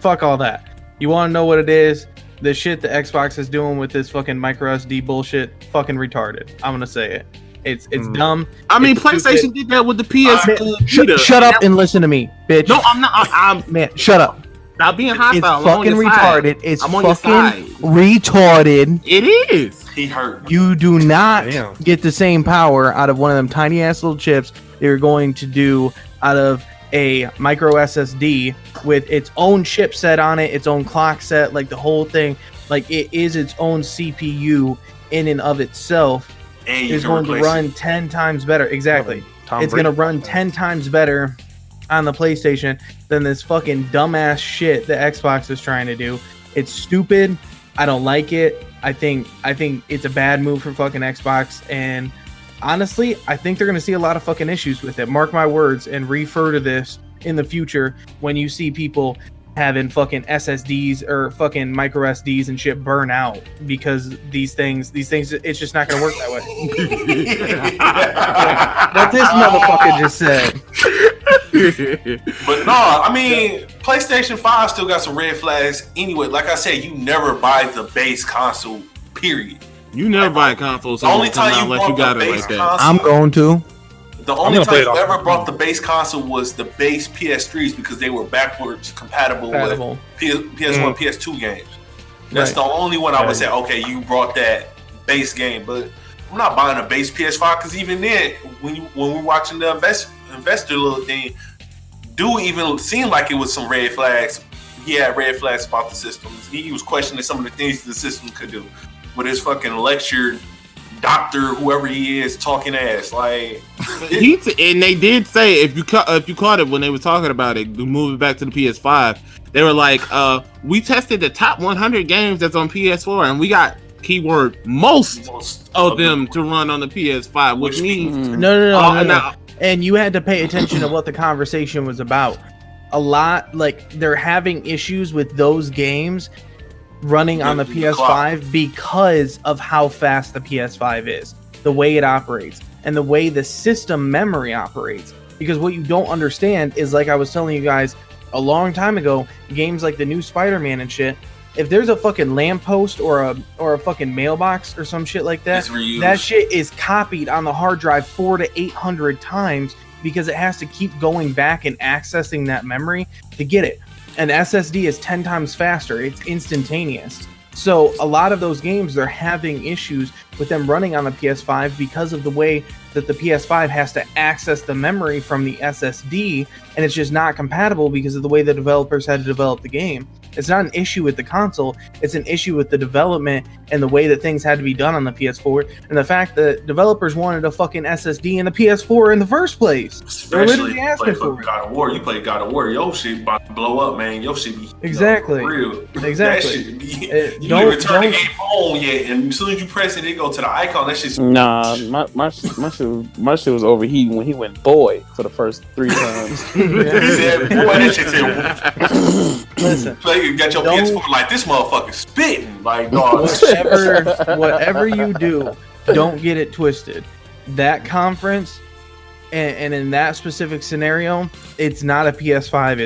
Fuck all that. You want to know what it is? The shit the Xbox is doing with this fucking micro SD bullshit, fucking retarded. I'm gonna say it. It's dumb. I mean, It's PlayStation stupid. did that with the PS. Shut up and listen to me, bitch. No, I'm not. I'm Man, shut up. Stop being It's hostile. fucking retarded. It's I'm on your fucking side. retarded. It is. He hurt. You do not Damn. get the same power out of one of them tiny ass little chips they're going to do out of a micro SSD with its own chipset on it, its own clock set, like the whole thing. Like it is its own CPU in and of itself. And you Is can going to replace run it. 10 times better. Exactly. Tom It's going to Brady. run 10 times better on the PlayStation than this fucking dumbass shit the Xbox is trying to do. It's stupid. I don't like it. I think it's a bad move for fucking Xbox, and honestly, I think they're going to see a lot of fucking issues with it. Mark my words and refer to this in the future when you see people having fucking SSDs or fucking micro SDs and shit burn out because these things, it's just not going to work that way. What this motherfucker just said. But no, I mean, PlayStation 5 still got some red flags anyway. Like I said, you never buy the base console, period. You never buy a console, so The only time you unless you bought got the it base like that. console, I'm going to. the only gonna play time it you off. ever brought the base console was the base PS3s because they were backwards compatible with PS1, PS2 games. That's Right. the only one I would say, okay, you brought that base game, but I'm not buying a base PS5 because even then, when we're watching the investor little thing, do even seem like it was some red flags. He had red flags about the systems. He was questioning some of the things the system could do. With his fucking lecture, doctor, whoever he is, talking ass, like And they did say if you caught it when they were talking about it, moving back to the PS5, they were like, we tested the top 100 games that's on PS4, and we got keyword most of them to run on the PS5, which means No. And you had to pay attention to what the conversation was about. A lot, like they're having issues with those games running on the PS5 because of how fast the PS5 is, the way it operates, and the way the system memory operates. Because what you don't understand is, like I was telling you guys a long time ago, games like the new Spider-Man and shit, if there's a fucking lamppost or a fucking mailbox or some shit like that, that shit is copied on the hard drive 400 to 800 times because it has to keep going back and accessing that memory to get it. An SSD is 10 times faster. It's instantaneous. So a lot of those games, they're having issues with them running on the PS5 because of the way that the PS5 has to access the memory from the SSD, and it's just not compatible because of the way the developers had to develop the game. It's not an issue with the console, it's an issue with the development and the way that things had to be done on the PS4, and the fact that developers wanted a fucking SSD in the PS4 in the first place. Especially if you play God of War. You play God of War, your shit about to blow up, man. Your shit be exactly real. Exactly. You don't even turn the game on yet, and as soon as you press it, it go to the icon. That shit's my shit was overheating when he went boy for the first 3 times. He said, boy, that shit said. Listen, you got your PS4 like this motherfucker spitting like dog. Whatever you do, don't get it twisted. That conference and in that specific scenario, it's not a PS5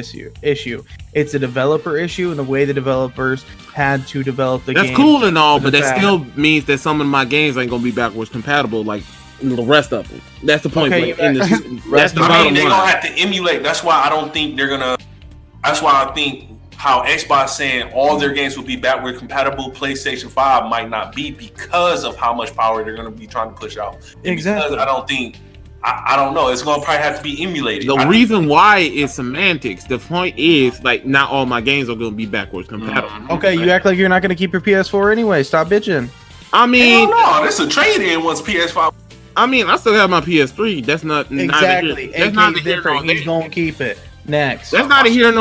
issue. It's a developer issue and the way the developers had to develop the game. That's cool and all, but that still means that some of my games ain't gonna be backwards compatible like the rest of them. That's the point. Okay, That's the bottom line. They're gonna have to emulate. That's why I don't think they're gonna. That's why I think how Xbox saying all their games will be backward compatible, PlayStation 5 might not be because of how much power they're going to be trying to push out. Exactly. Because I don't know. It's going to probably have to be emulated. The reason why is semantics. The point is, like, not all my games are going to be backwards compatible. Mm-hmm. Okay, you act like you're not going to keep your PS4 anyway. Stop bitching. I mean, no, that's a trade-in once PS5. I mean, I still have my PS3. That's not exactly. That's not the different. He's going to keep it. Next. That's not a here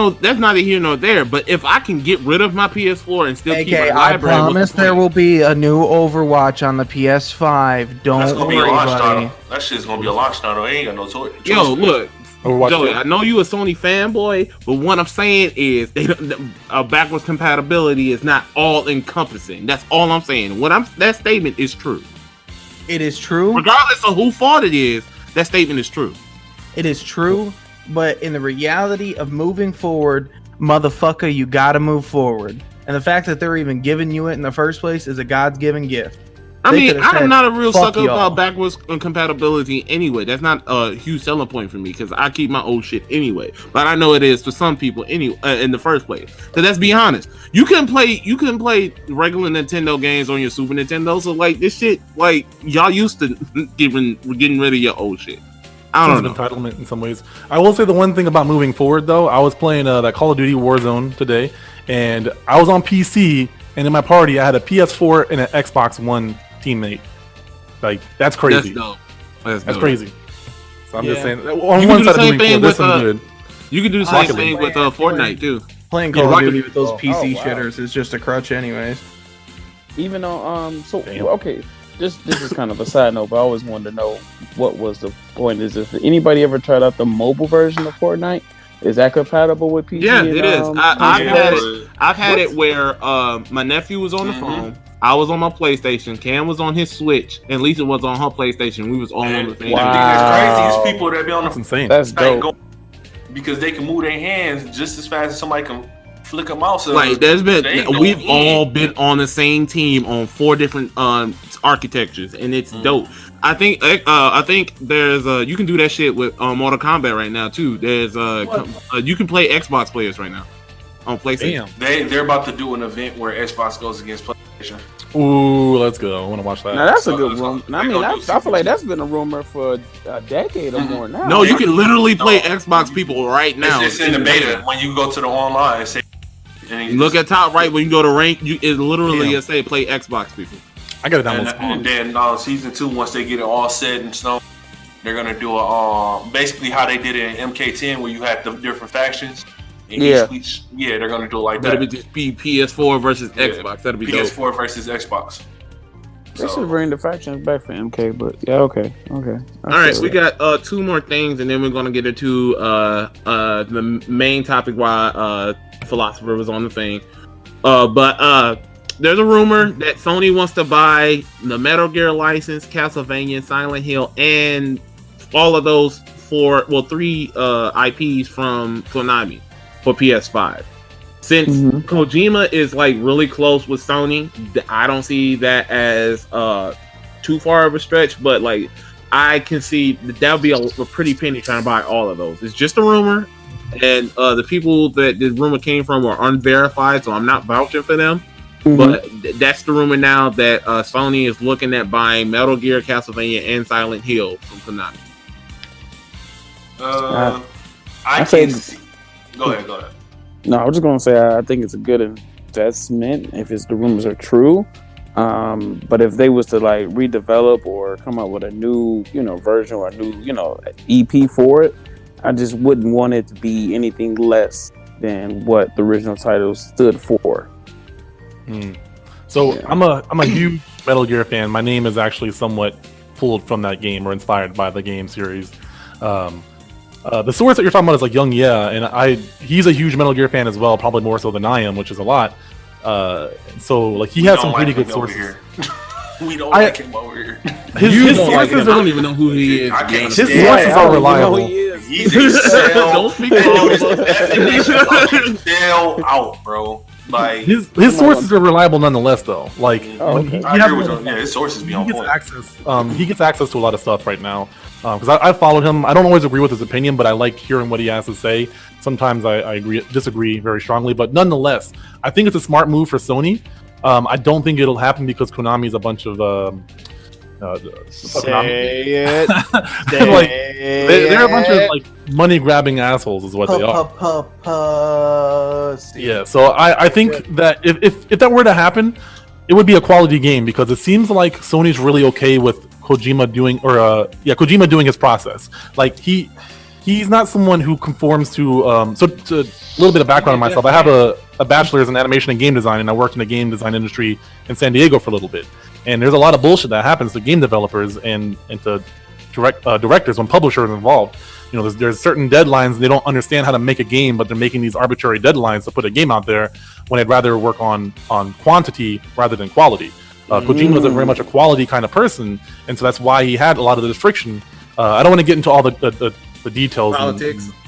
nor there. But if I can get rid of my PS4 and still keep my library, I promise there will be a new Overwatch on the PS5. Don't worry, buddy. That shit's gonna be a launch title. I ain't got no choice. Yo, look, Joey, I know you a Sony fanboy, but what I'm saying is backwards compatibility is not all encompassing. That's all I'm saying. That statement is true. It is true, regardless of who fault it is. That statement is true. It is true. But in the reality of moving forward, motherfucker, you gotta move forward. And the fact that they're even giving you it in the first place is a God's given gift. I mean, I'm not a real sucker about backwards compatibility anyway. That's not a huge selling point for me because I keep my old shit anyway. But I know it is for some people anyway in the first place. So let's be honest. You can play regular Nintendo games on your Super Nintendo. So like this shit, like y'all used to getting rid of your old shit. I don't know. Entitlement in some ways. I will say the one thing about moving forward, though, I was playing that Call of Duty Warzone today, and I was on PC, and in my party, I had a PS4 and an Xbox One teammate. Like, that's crazy. That's dope. That's crazy. So I'm just saying, on one side of doing cool, there's some good. You can do the same thing with Fortnite, too. Playing Call of Duty with those PC shitters is just a crutch anyways. Even on, okay. This is kind of a side note, but I always wanted to know what was the point. Is if anybody ever tried out the mobile version of Fortnite? Is that compatible with PC? Yeah, it is. I've had it where my nephew was on the phone. I was on my PlayStation. Cam was on his Switch, and Lisa was on her PlayStation. We was all on the same. Wow. That's crazy. Is people that be on the insane. That's dope. Because they can move their hands just as fast as somebody can flick a mouse. Like we've all been on the same team on 4 different architectures, and it's dope. I think there's you can do that shit with Mortal Kombat right now too. There's you can play Xbox players right now on PlayStation. They're about to do an event where Xbox goes against PlayStation. Ooh, let's go. I want to watch that. Now that's a good rumor. I mean, I feel like that's been a rumor for a decade or more now. No, you can literally play Xbox people right now. It's in the beta. When you go to the online, say, look at top right when you go to rank. It literally say play Xbox people. I got it download. And then season 2, once they get it all set in stone, they're gonna do a basically how they did it in MK10, where you had the different factions. They're gonna do it like that. That'll just be PS4 versus Xbox. That'll be PS4 versus Xbox. They should bring the factions back for MK, but yeah, okay. All right, we got 2 more things, and then we're gonna get into the main topic why Philocypher was on the thing. But there's a rumor that Sony wants to buy the Metal Gear license, Castlevania, Silent Hill, and all of those 3 IPs from Konami. for PS5. Since Kojima is like really close with Sony, I don't see that as too far of a stretch. But like, I can see that would be a pretty penny trying to buy all of those. It's just a rumor, and the people that the rumor came from are unverified, so I'm not vouching for them. But that's the rumor now that Sony is looking at buying Metal Gear, Castlevania, and Silent Hill from Konami. I can see. Go ahead. No, I was just gonna say I think it's a good investment if the rumors are true. But if they was to like redevelop or come up with a new, version or a new, EP for it, I just wouldn't want it to be anything less than what the original title stood for. So yeah. I'm a huge Metal Gear fan. My name is actually somewhat pulled from that game or inspired by the game series. The source that you're talking about is like Young and he's a huge Metal Gear fan as well, probably more so than I am, which is a lot. So like he has some pretty good sources. We don't like him over here. His sources I don't even know who he is. His sources are reliable. He's a don't speak sell out, bro. Like his sources are reliable nonetheless, though. Like I agree with him. Yeah, his sources be on point. He gets access to a lot of stuff right now. Because I followed him. I don't always agree with his opinion, but I like hearing what he has to say. Sometimes I disagree very strongly, but nonetheless, I think it's a smart move for Sony. I don't think it'll happen because Konami is a bunch of say it. Like they're a bunch of like money grabbing assholes, is what they are. Yeah, so I think that if that were to happen, it would be a quality game because it seems like Sony's really okay with Kojima doing his process. Like he's not someone who conforms to to a little bit of background on myself. I have a bachelor's in animation and game design, and I worked in the game design industry in San Diego for a little bit. And there's a lot of bullshit that happens to game developers and to directors when publishers are involved. There's certain deadlines. They don't understand how to make a game, but they're making these arbitrary deadlines to put a game out there when they'd rather work on quantity rather than quality. Kojima is very much a quality kind of person, and so that's why he had a lot of this friction. I don't want to get into all the details and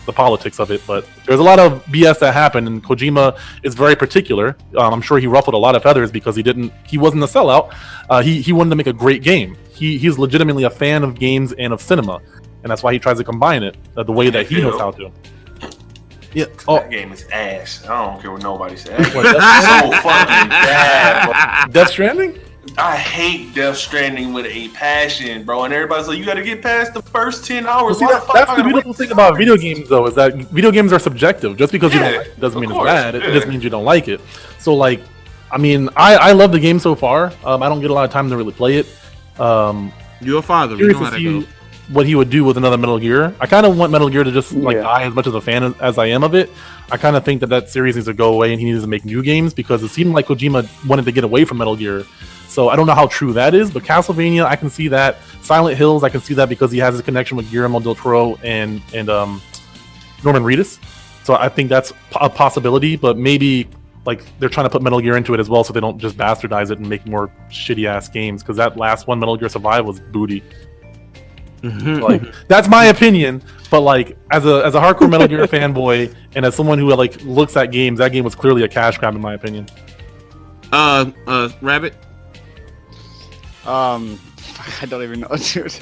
the politics of it, but there's a lot of BS that happened, and Kojima is very particular. I'm sure he ruffled a lot of feathers because he wasn't a sellout. He wanted to make a great game. He's legitimately a fan of games and of cinema, and that's why he tries to combine it the way that he knows how to. Yeah, that game is ass. I don't care what nobody says. That's so fucking bad, bro. Death Stranding? I hate Death Stranding with a passion, bro. And everybody's like, you got to get past the first 10 hours. Well, see, that's the beautiful thing about video games, though, is that video games are subjective. Just because you don't like it doesn't mean it's bad. It just means you don't like it. So, like, I mean, I love the game so far. I don't get a lot of time to really play it. You're a father. We know how that goes. What he would do with another Metal Gear. I kind of want Metal Gear to just die as much as a fan as I am of it. I kind of think that series needs to go away and he needs to make new games because it seemed like Kojima wanted to get away from Metal Gear. So I don't know how true that is, but Castlevania, I can see that. Silent Hills, I can see that because he has a connection with Guillermo del Toro and Norman Reedus. So I think that's a possibility, but maybe like they're trying to put Metal Gear into it as well so they don't just bastardize it and make more shitty ass games because that last one, Metal Gear Survive, was booty. Like that's my opinion, but like as a hardcore Metal Gear fanboy and as someone who like looks at games, that game was clearly a cash grab in my opinion. Rabbit. I don't even know, dude.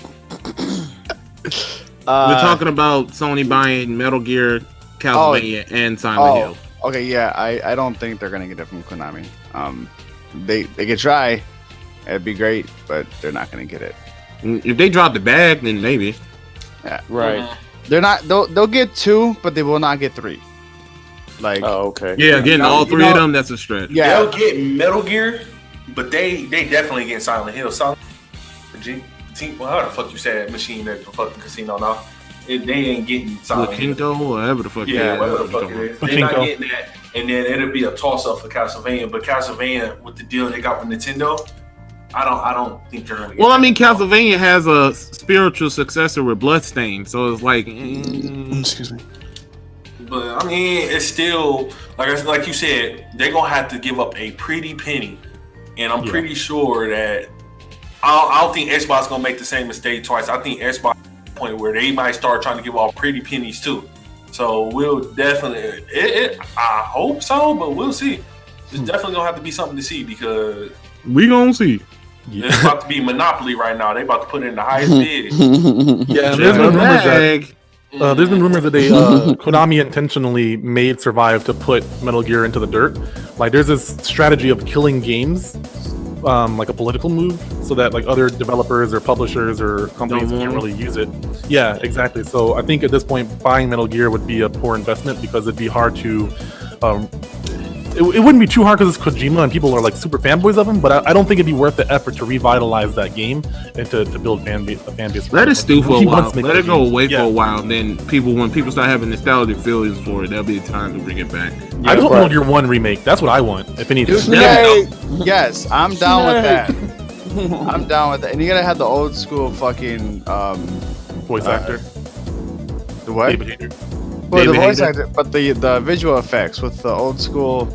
We're talking about Sony buying Metal Gear, Castlevania, and Silent Hill. Okay, yeah, I don't think they're gonna get it from Konami. They could try, it'd be great, but they're not gonna get it. If they drop the bag, then maybe. Yeah, right. They're not. They'll get 2, but they will not get 3. Like, okay. Yeah, getting all 3 of them, that's a stretch. Yeah, they'll get Metal Gear, but they definitely get Silent Hill. Well, how the fuck you say that machine at the fucking casino now? They ain't getting Silent Hill. Whatever the fuck. Yeah, whatever the fuck it is. They're not getting that, and then it'll be a toss up for Castlevania. But Castlevania, with the deal they got with Nintendo, I don't think they're gonna get I mean, Castlevania has a spiritual successor with Bloodstained, so it's like excuse me. But I mean, it's still like you said, they're gonna have to give up a pretty penny, and I'm pretty sure that I don't think Xbox is gonna make the same mistake twice. I think Xbox is at the point where they might start trying to give out pretty pennies too. So we'll definitely. I hope so, but we'll see. It's definitely gonna have to be something to see because we gonna see. It's about to be Monopoly right now. They about to put in the highest bid. Yeah, there's been rumors that they Konami intentionally made Survive to put Metal Gear into the dirt. Like, there's this strategy of killing games, like a political move, so that like other developers or publishers or companies can't really use it. Yeah, exactly. So I think at this point, buying Metal Gear would be a poor investment because it'd be hard to. It wouldn't be too hard because it's Kojima and people are like super fanboys of him, but I don't think it'd be worth the effort to revitalize that game and to build a fan base. Let it stew for a while. Let it go away for a while. And then when people start having nostalgic feelings for it, that'll be the time to bring it back. I just want Metal Gear 1 remake. That's what I want, if anything. Yes, I'm down with that. I'm down with that. And you gotta have the old school fucking voice actor. The what? Well, the voice actor, but the visual effects with the old school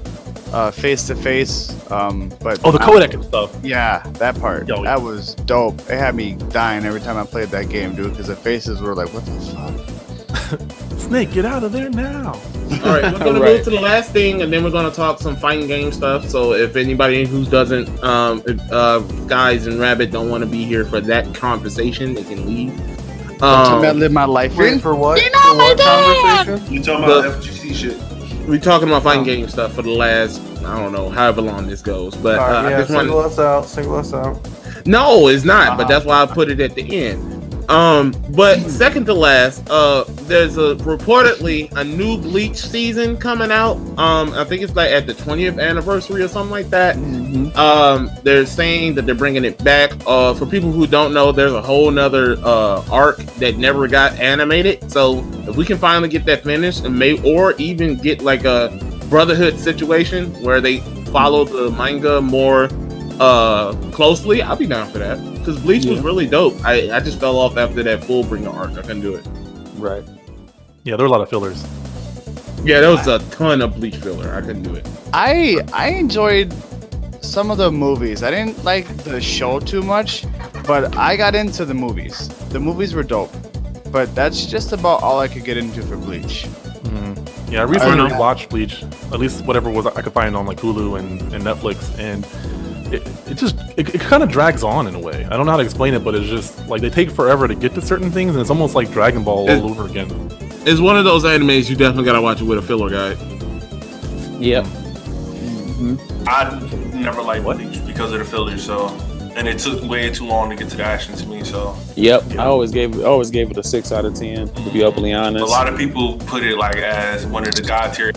face to face. But the codec and stuff. Yeah, that part. That was dope. It had me dying every time I played that game, dude, because the faces were like, "What the fuck?" Snake, get out of there now! All right, we're gonna move to the last thing, and then we're gonna talk some fighting game stuff. So if anybody who doesn't, guys and Rabbit don't want to be here for that conversation, they can leave. I live my life. Wait, for what? You know my conversation? You talking about FGC shit? We're talking about fighting game stuff for the last, I don't know, however long this goes. But I just single us out. No, it's not. But that's why I put it at the end. But second to last, there's reportedly a new Bleach season coming out. I think it's like at the 20th anniversary or something like that. They're saying that they're bringing it back. For people who don't know, there's a whole nother arc that never got animated. So if we can finally get that finished and or even get like a Brotherhood situation where they follow the manga more closely, I'll be down for that. Because Bleach was really dope. I just fell off after that Fullbringer arc. I couldn't do it. Right. Yeah, there were a lot of fillers. Yeah, there was a ton of Bleach filler. I couldn't do it. I enjoyed some of the movies. I didn't like the show too much, but I got into the movies. The movies were dope. But that's just about all I could get into for Bleach. Yeah, I recently watched Bleach. At least whatever was I could find on like Hulu and Netflix, and it kind of drags on in a way. I don't know how to explain it, but it's just like they take forever to get to certain things, and it's almost like Dragon Ball all over again. It's one of those animes you definitely gotta watch it with a filler guide. Yep. I never liked Bleach because of the fillers, and it took way too long to get to the action to me. So I always gave it a 6 out of 10. To be openly honest, a lot of people put it like as one of the god tier.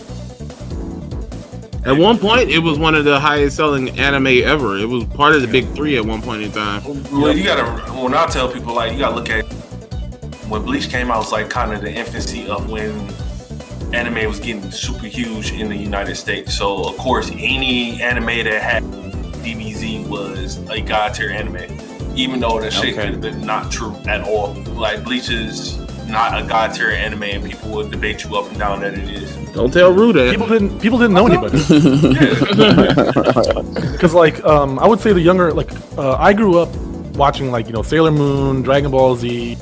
At one point, it was one of the highest selling anime ever. It was part of the big three at one point in time. Well, you gotta. When I tell people, like, you gotta look at when Bleach came out. It's like kind of the infancy of when anime was getting super huge in the United States. So of course, any anime that had DBZ was a god tier anime, even though that shit could have been not true at all. Like, Bleach is not a god tier anime, and people would debate you up and down that it is. Don't tell Rue that. People didn't know anybody. Because like I would say the younger I grew up watching like Sailor Moon, Dragon Ball Z,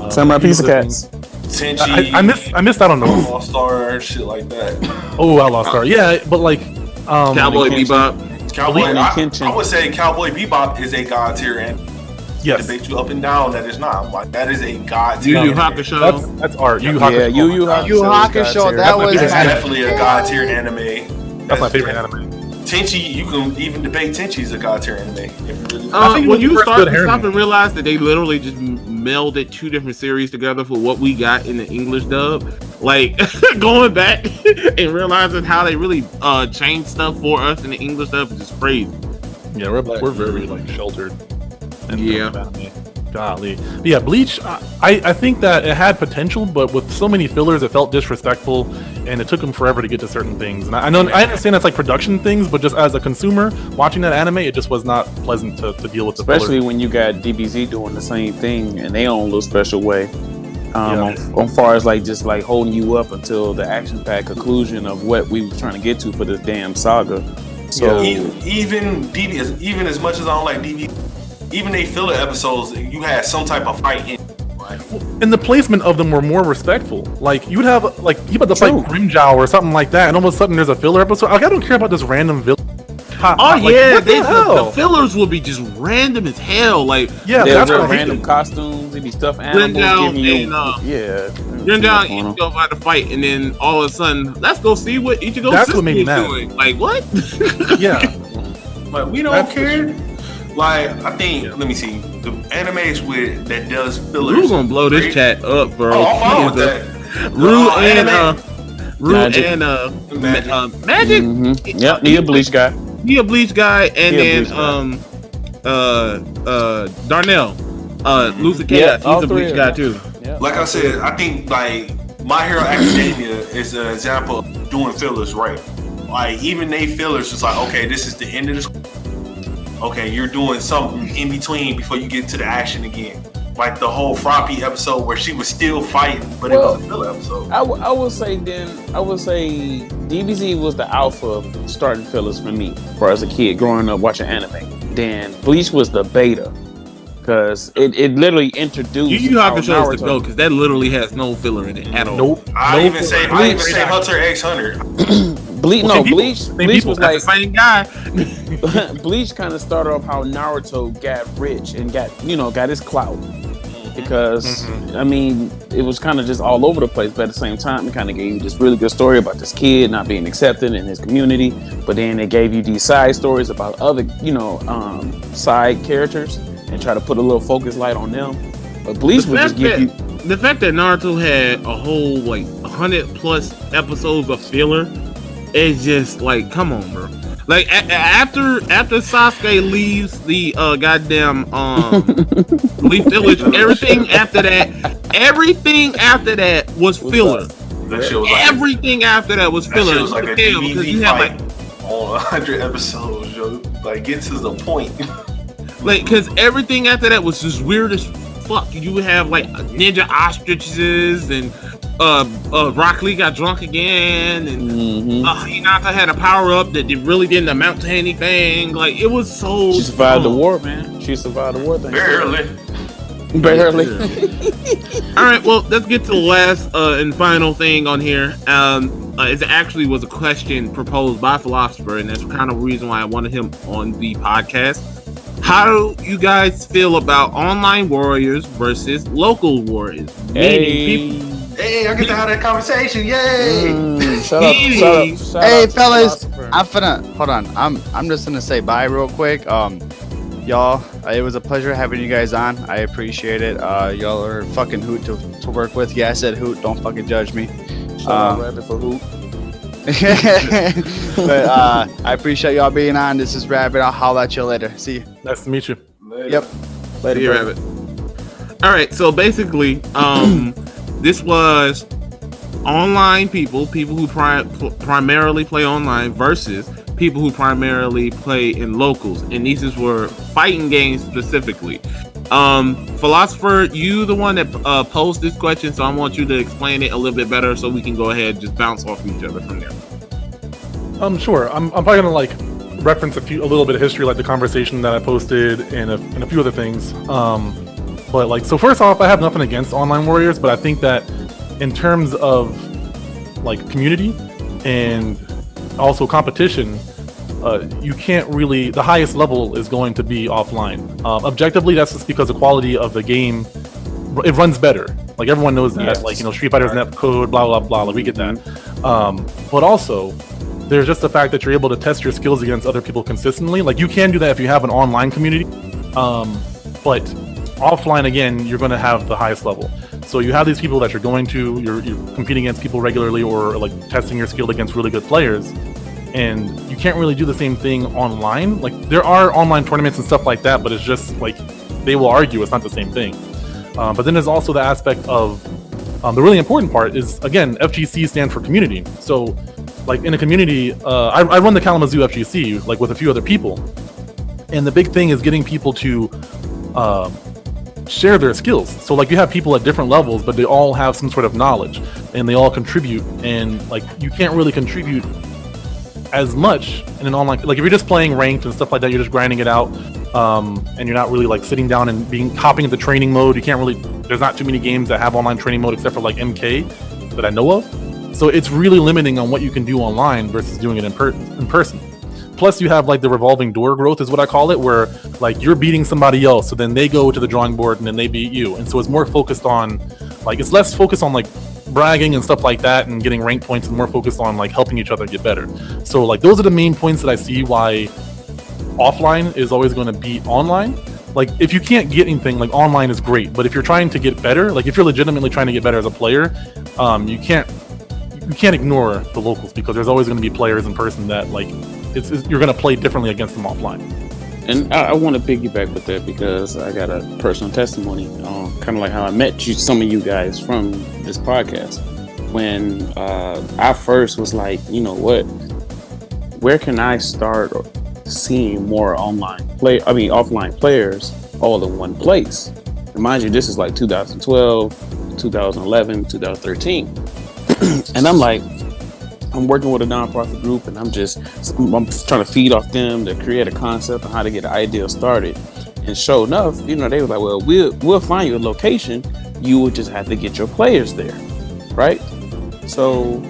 Samurai Pizza Cats. Tenchi. I missed out on those. All Star, shit like that. Oh, Outlaw Star. Yeah, but like Cowboy Bebop. I would say Cowboy Bebop is a god tier anime. Yes. Debate you up and down that is not. Like, that is a god tier. Yu Yu Hakusho. That's art. Yu Yu Hakusho. That was definitely a god tier anime. That's my favorite anime. Tenchi, you can even debate Tenchi's a god tier anime. When you stop and realize that they literally just melded two different series together for what we got in the English dub, like going back and realizing how they really changed stuff for us in the English dub is just crazy. Yeah, we're very like sheltered. Yeah. Golly. But yeah, Bleach, I think that it had potential, but with so many fillers, it felt disrespectful, and it took them forever to get to certain things. And I understand that's like production things, but just as a consumer watching that anime, it just was not pleasant to deal with. Especially when you got DBZ doing the same thing, and they own a little special way. On far as like just like holding you up until the action-packed conclusion of what we were trying to get to for this damn saga. So even as much as I don't like DBZ. Even they filler episodes, you had some type of fight in. And the placement of them were more respectful. Like you would have like you about to fight Grimjow or something like that, and all of a sudden there's a filler episode. Like I don't care about this random villain. The fillers will be just random as hell. Like that's random costumes. It'd be stuffed animals. Grimjow and go about to fight, and then all of a sudden, let's go see what Ichigo's sister is doing. Like what? Like we don't care. Like I think, let me see, the animes that does fillers. Rue's gonna blow this chat up, bro. Oh, I'm fine with that. Magic. Mm-hmm. Yep, he a Bleach guy. And Darnell, Lucy Chaos, he's a Bleach guy too. Yep. Like I said, I think like My Hero Academia is an example of doing fillers right. Like even they fillers just like, okay, this is the end of this. Okay, you're doing something in between before you get to the action again. Like the whole Froppy episode where she was still fighting, but it was a filler episode. I would say DBZ was the alpha of starting fillers for me, for as a kid growing up watching anime. Then Bleach was the beta, because it literally introduced. You have to show us the go, because that literally has no filler in it at all. Nope. I even say Hunter x Hunter. Bleach was like the same guy. Bleach kind of started off how Naruto got rich and got his clout, because I mean it was kind of just all over the place, but at the same time it kind of gave you this really good story about this kid not being accepted in his community, but then it gave you these side stories about other side characters and try to put a little focus light on them. But Bleach would just give you the fact that Naruto had a whole 100+ episodes of filler. It's just like, come on, bro. Like after Sasuke leaves the goddamn Leaf Village, everything after that was filler. Everything after that was filler. That shit was like a DBZ fight on 100 episodes, yo. Like, get to the point. Like, because everything after that was just weird as fuck. You would have like ninja ostriches, and Rock Lee got drunk again, and Hinata had a power up that really didn't amount to anything. Like, it was so. She survived the war, man. She survived the war. Barely. All right, well, let's get to the last and final thing on here. It actually was a question proposed by Philocypher, and that's kind of the reason why I wanted him on the podcast. How do you guys feel about online warriors versus local warriors? Hey, I get to have that conversation. Yay! Shut up. Hey, fellas, I'm finna hold on. I'm just gonna say bye real quick. Y'all, it was a pleasure having you guys on. I appreciate it. Y'all are a fucking hoot to work with. Yeah, I said hoot. Don't fucking judge me. Rabbit for hoot. But I appreciate y'all being on. This is Rabbit. I'll holler at you later. See you. Nice to meet you. Later. Yep. Later, see you, Rabbit. All right, so basically, this was online people who primarily play online versus people who primarily play in locals, and these were fighting games specifically. Philocypher, you the one that posed this question, so I want you to explain it a little bit better so we can go ahead and just bounce off each other from there. Sure. I'm probably gonna reference a little bit of history, like the conversation that I posted and a few other things. But so first off, I have nothing against online warriors, but I think that in terms of community and also competition, you can't really. The highest level is going to be offline. Objectively, that's just because the quality of the game, it runs better. Like everyone knows that. Yes. Street Fighter doesn't have code, blah blah blah. We get that. But also, there's just the fact that you're able to test your skills against other people consistently. Like you can do that if you have an online community, but offline again, you're going to have the highest level. So you have these people that you're competing against people regularly, or testing your skill against really good players. And you can't really do the same thing online. There are online tournaments and stuff like that, but it's just they will argue it's not the same thing. But then there's also the aspect of the really important part is, again, FGC stands for community. So in a community, I run the Kalamazoo FGC with a few other people, and the big thing is getting people to share their skills. So you have people at different levels, but they all have some sort of knowledge, and they all contribute. And you can't really contribute as much in an online, if you're just playing ranked and stuff like that, you're just grinding it out. and you're not really like sitting down and hopping into training mode. You can't really. There's not too many games that have online training mode except for like MK that I know of. So it's really limiting on what you can do online versus doing it in person. Plus, you have like the revolving door growth, is what I call it, where like you're beating somebody else, so then they go to the drawing board and then they beat you, and so it's more focused on, like, it's less focused on like bragging and stuff like that and getting rank points, and more focused on like helping each other get better. So like those are the main points that I see why offline is always going to beat online. Like if you can't get anything, like online is great, but if you're trying to get better, like if you're legitimately trying to get better as a player, you can't ignore the locals, because there's always going to be players in person that like you're going to play differently against them offline. And I want to piggyback with that because I got a personal testimony, kind of like how I met some of you guys from this podcast. When I first was like, you know what, where can I start seeing more offline players all in one place? And mind you, this is like 2012, 2011, 2013. And I'm like, I'm working with a nonprofit group, and I'm trying to feed off them to create a concept on how to get an idea started. And sure enough, you know, they were like, well, we'll find you a location. You will just have to get your players there, right? So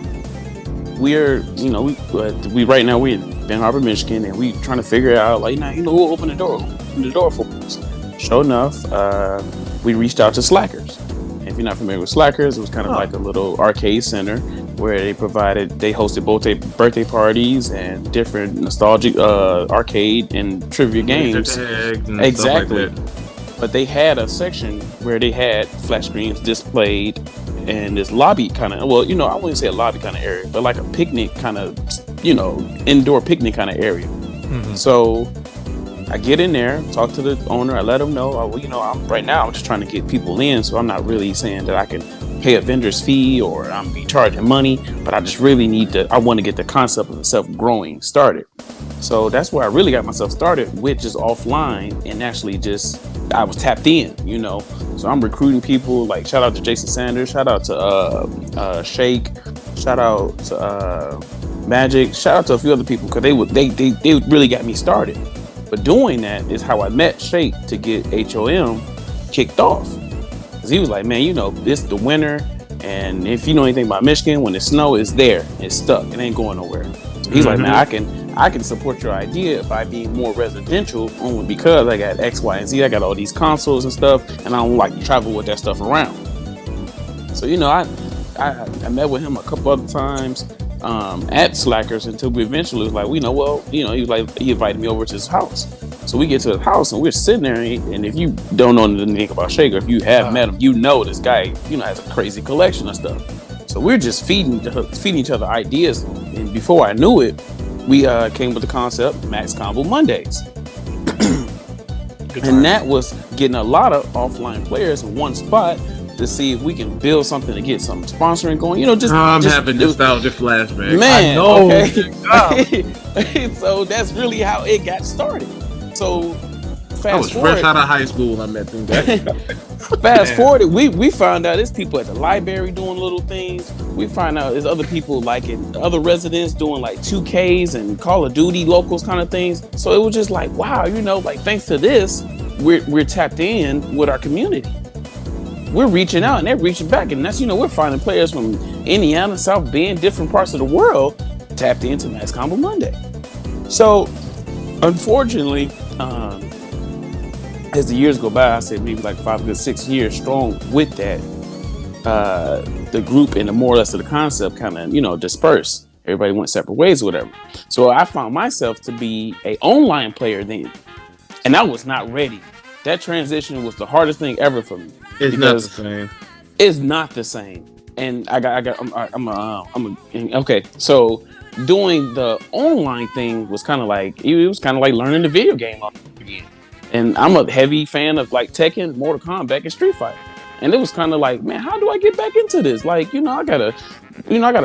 we're, you know, we right now we're in Ben Harbor, Michigan, and we trying to figure out, like, now, you know, we'll open the door for us. Sure enough, we reached out to Slackers. And if you're not familiar with Slackers, it was kind of like a little arcade center where they hosted both birthday parties and different nostalgic arcade and trivia games. Exactly. But they had a section where they had flat screens displayed and this lobby kind of, well, you know, I wouldn't say a lobby kind of area, but like a picnic kind of, you know, indoor picnic kind of area. Mm-hmm. So I get in there, talk to the owner, I let him know, well, you know, I'm just trying to get people in, so I'm not really saying that I can pay a vendor's fee or I'm be charging money, but I just really I want to get the concept of itself growing started. So that's where I really got myself started with just offline, and actually I was tapped in, you know. So I'm recruiting people, like shout out to Jason Sanders, shout out to Shake, shout out to Magic, shout out to a few other people, because they really got me started. But doing that is how I met Shake to get HOM kicked off. Because he was like, man, you know, this is the winter, and if you know anything about Michigan, when the snow is there, it's stuck, it ain't going nowhere. So he's like, man, I can support your idea by being more residential, only because I got X, Y, and Z. I got all these consoles and stuff, and I don't like to travel with that stuff around. So, you know, I met with him a couple other times at Slackers until we eventually was like, he was like, he invited me over to his house. So we get to his house and we're sitting there, and if you don't know anything about Shaker, if you have met him, you know this guy, you know, has a crazy collection of stuff. So we're just feeding each other ideas, and before I knew it, we came with the concept Max Combo Mondays. And that was getting a lot of offline players in one spot to see if we can build something to get some sponsoring going. You know, I'm having nostalgia flashbacks. Man, I know. Okay. So that's really how it got started. So I was fresh out of high school when I met them guys. Fast forward, we found out there's people at the library doing little things. We find out there's other people like in other residents doing like 2Ks and Call of Duty locals kind of things. So it was just like, wow, you know, like thanks to this, we're tapped in with our community. We're reaching out and they're reaching back, and that's, you know, we're finding players from Indiana, South Bend, different parts of the world tapped into Max Combo Monday. So unfortunately, as the years go by, I said maybe like 5 to 6 years strong with that, the group and the more or less of the concept kind of, you know, dispersed. Everybody went separate ways or whatever. So I found myself to be an online player then, and I was not ready. That transition was the hardest thing ever for me. It's not the same. It's not the same. And okay. So doing the online thing was kind of like, it was kind of like learning the video game again. And I'm a heavy fan of like Tekken, Mortal Kombat, and Street Fighter. And it was kind of like, man, how do I get back into this? Like, you know, I gotta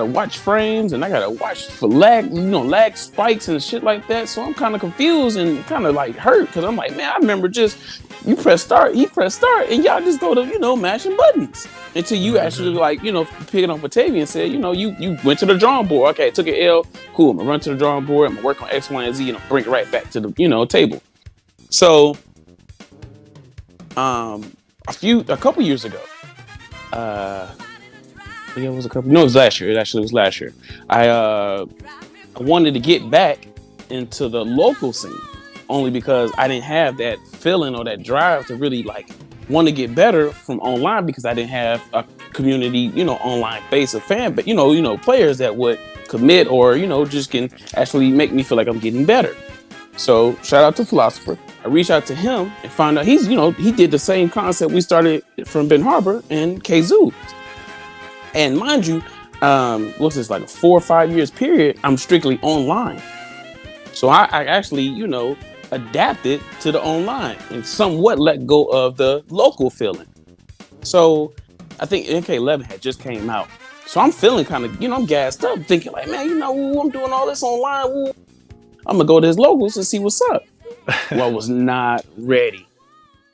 watch frames, and I gotta watch for lag spikes and shit like that. So I'm kind of confused and kind of like hurt, because I'm like, man, I remember just you press start, he press start, and y'all just go to, you know, mashing buttons until you actually like, you know, picking up Octavian and said, you know, you went to the drawing board. Okay, took an L. Cool. I'm gonna run to the drawing board. I'm gonna work on X, Y, and Z, and I'll bring it right back to the, you know, table. So, a couple years ago, it was a couple. No, it was last year. It actually was last year. I wanted to get back into the local scene, only because I didn't have that feeling or that drive to really like want to get better from online, because I didn't have a community, online base of fan, but players that would commit or just can actually make me feel like I'm getting better. So shout out to Philocypher. I reached out to him and found out he's he did the same concept we started from Ben Harbor and Kazoo. And mind you, what's this, like a 4 or 5 years period, I'm strictly online. So I actually, adapted to the online and somewhat let go of the local feeling. So I think NK11 had just came out. So I'm feeling kind of, I'm gassed up, thinking like, man, I'm doing all this online. I'm going to go to his locals and see what's up. Well, I was not ready.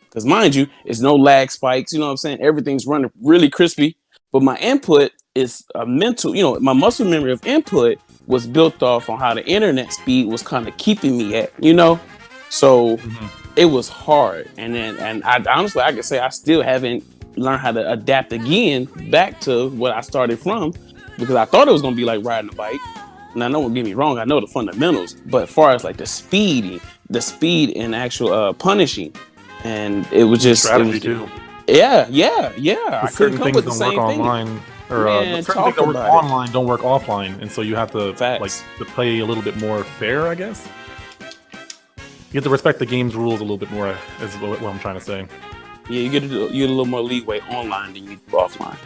Because mind you, it's no lag spikes. You know what I'm saying? Everything's running really crispy. But my input is a mental, my muscle memory of input was built off on how the internet speed was kind of keeping me at, So it was hard. And I honestly, I could say I still haven't learned how to adapt again back to what I started from, because I thought it was going to be like riding a bike. And I know, don't get me wrong, I know the fundamentals, but as far as like the speed and actual punishing, and it was just strategy too. Yeah. I couldn't come with the same thing. Online, or certain things that work online don't work offline, and so you have to to play a little bit more fair, I guess. You have to respect the game's rules a little bit more, is what I'm trying to say. Yeah, you get a little more leeway online than you do offline.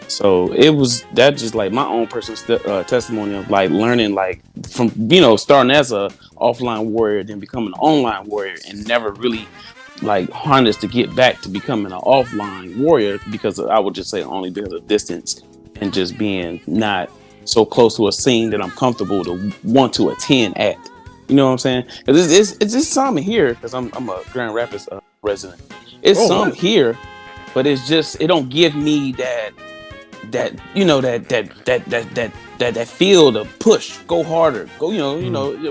So it was that just like my own personal testimony of like learning, like from starting as a offline warrior, then becoming an online warrior, and never really like harnessed to get back to becoming an offline warrior, because I would just say only because of distance and just being not so close to a scene that I'm comfortable to want to attend at. You know what I'm saying? Because it's just some here, because I'm a Grand Rapids resident. It's here, but it's just, it don't give me that feel to push, go harder, go,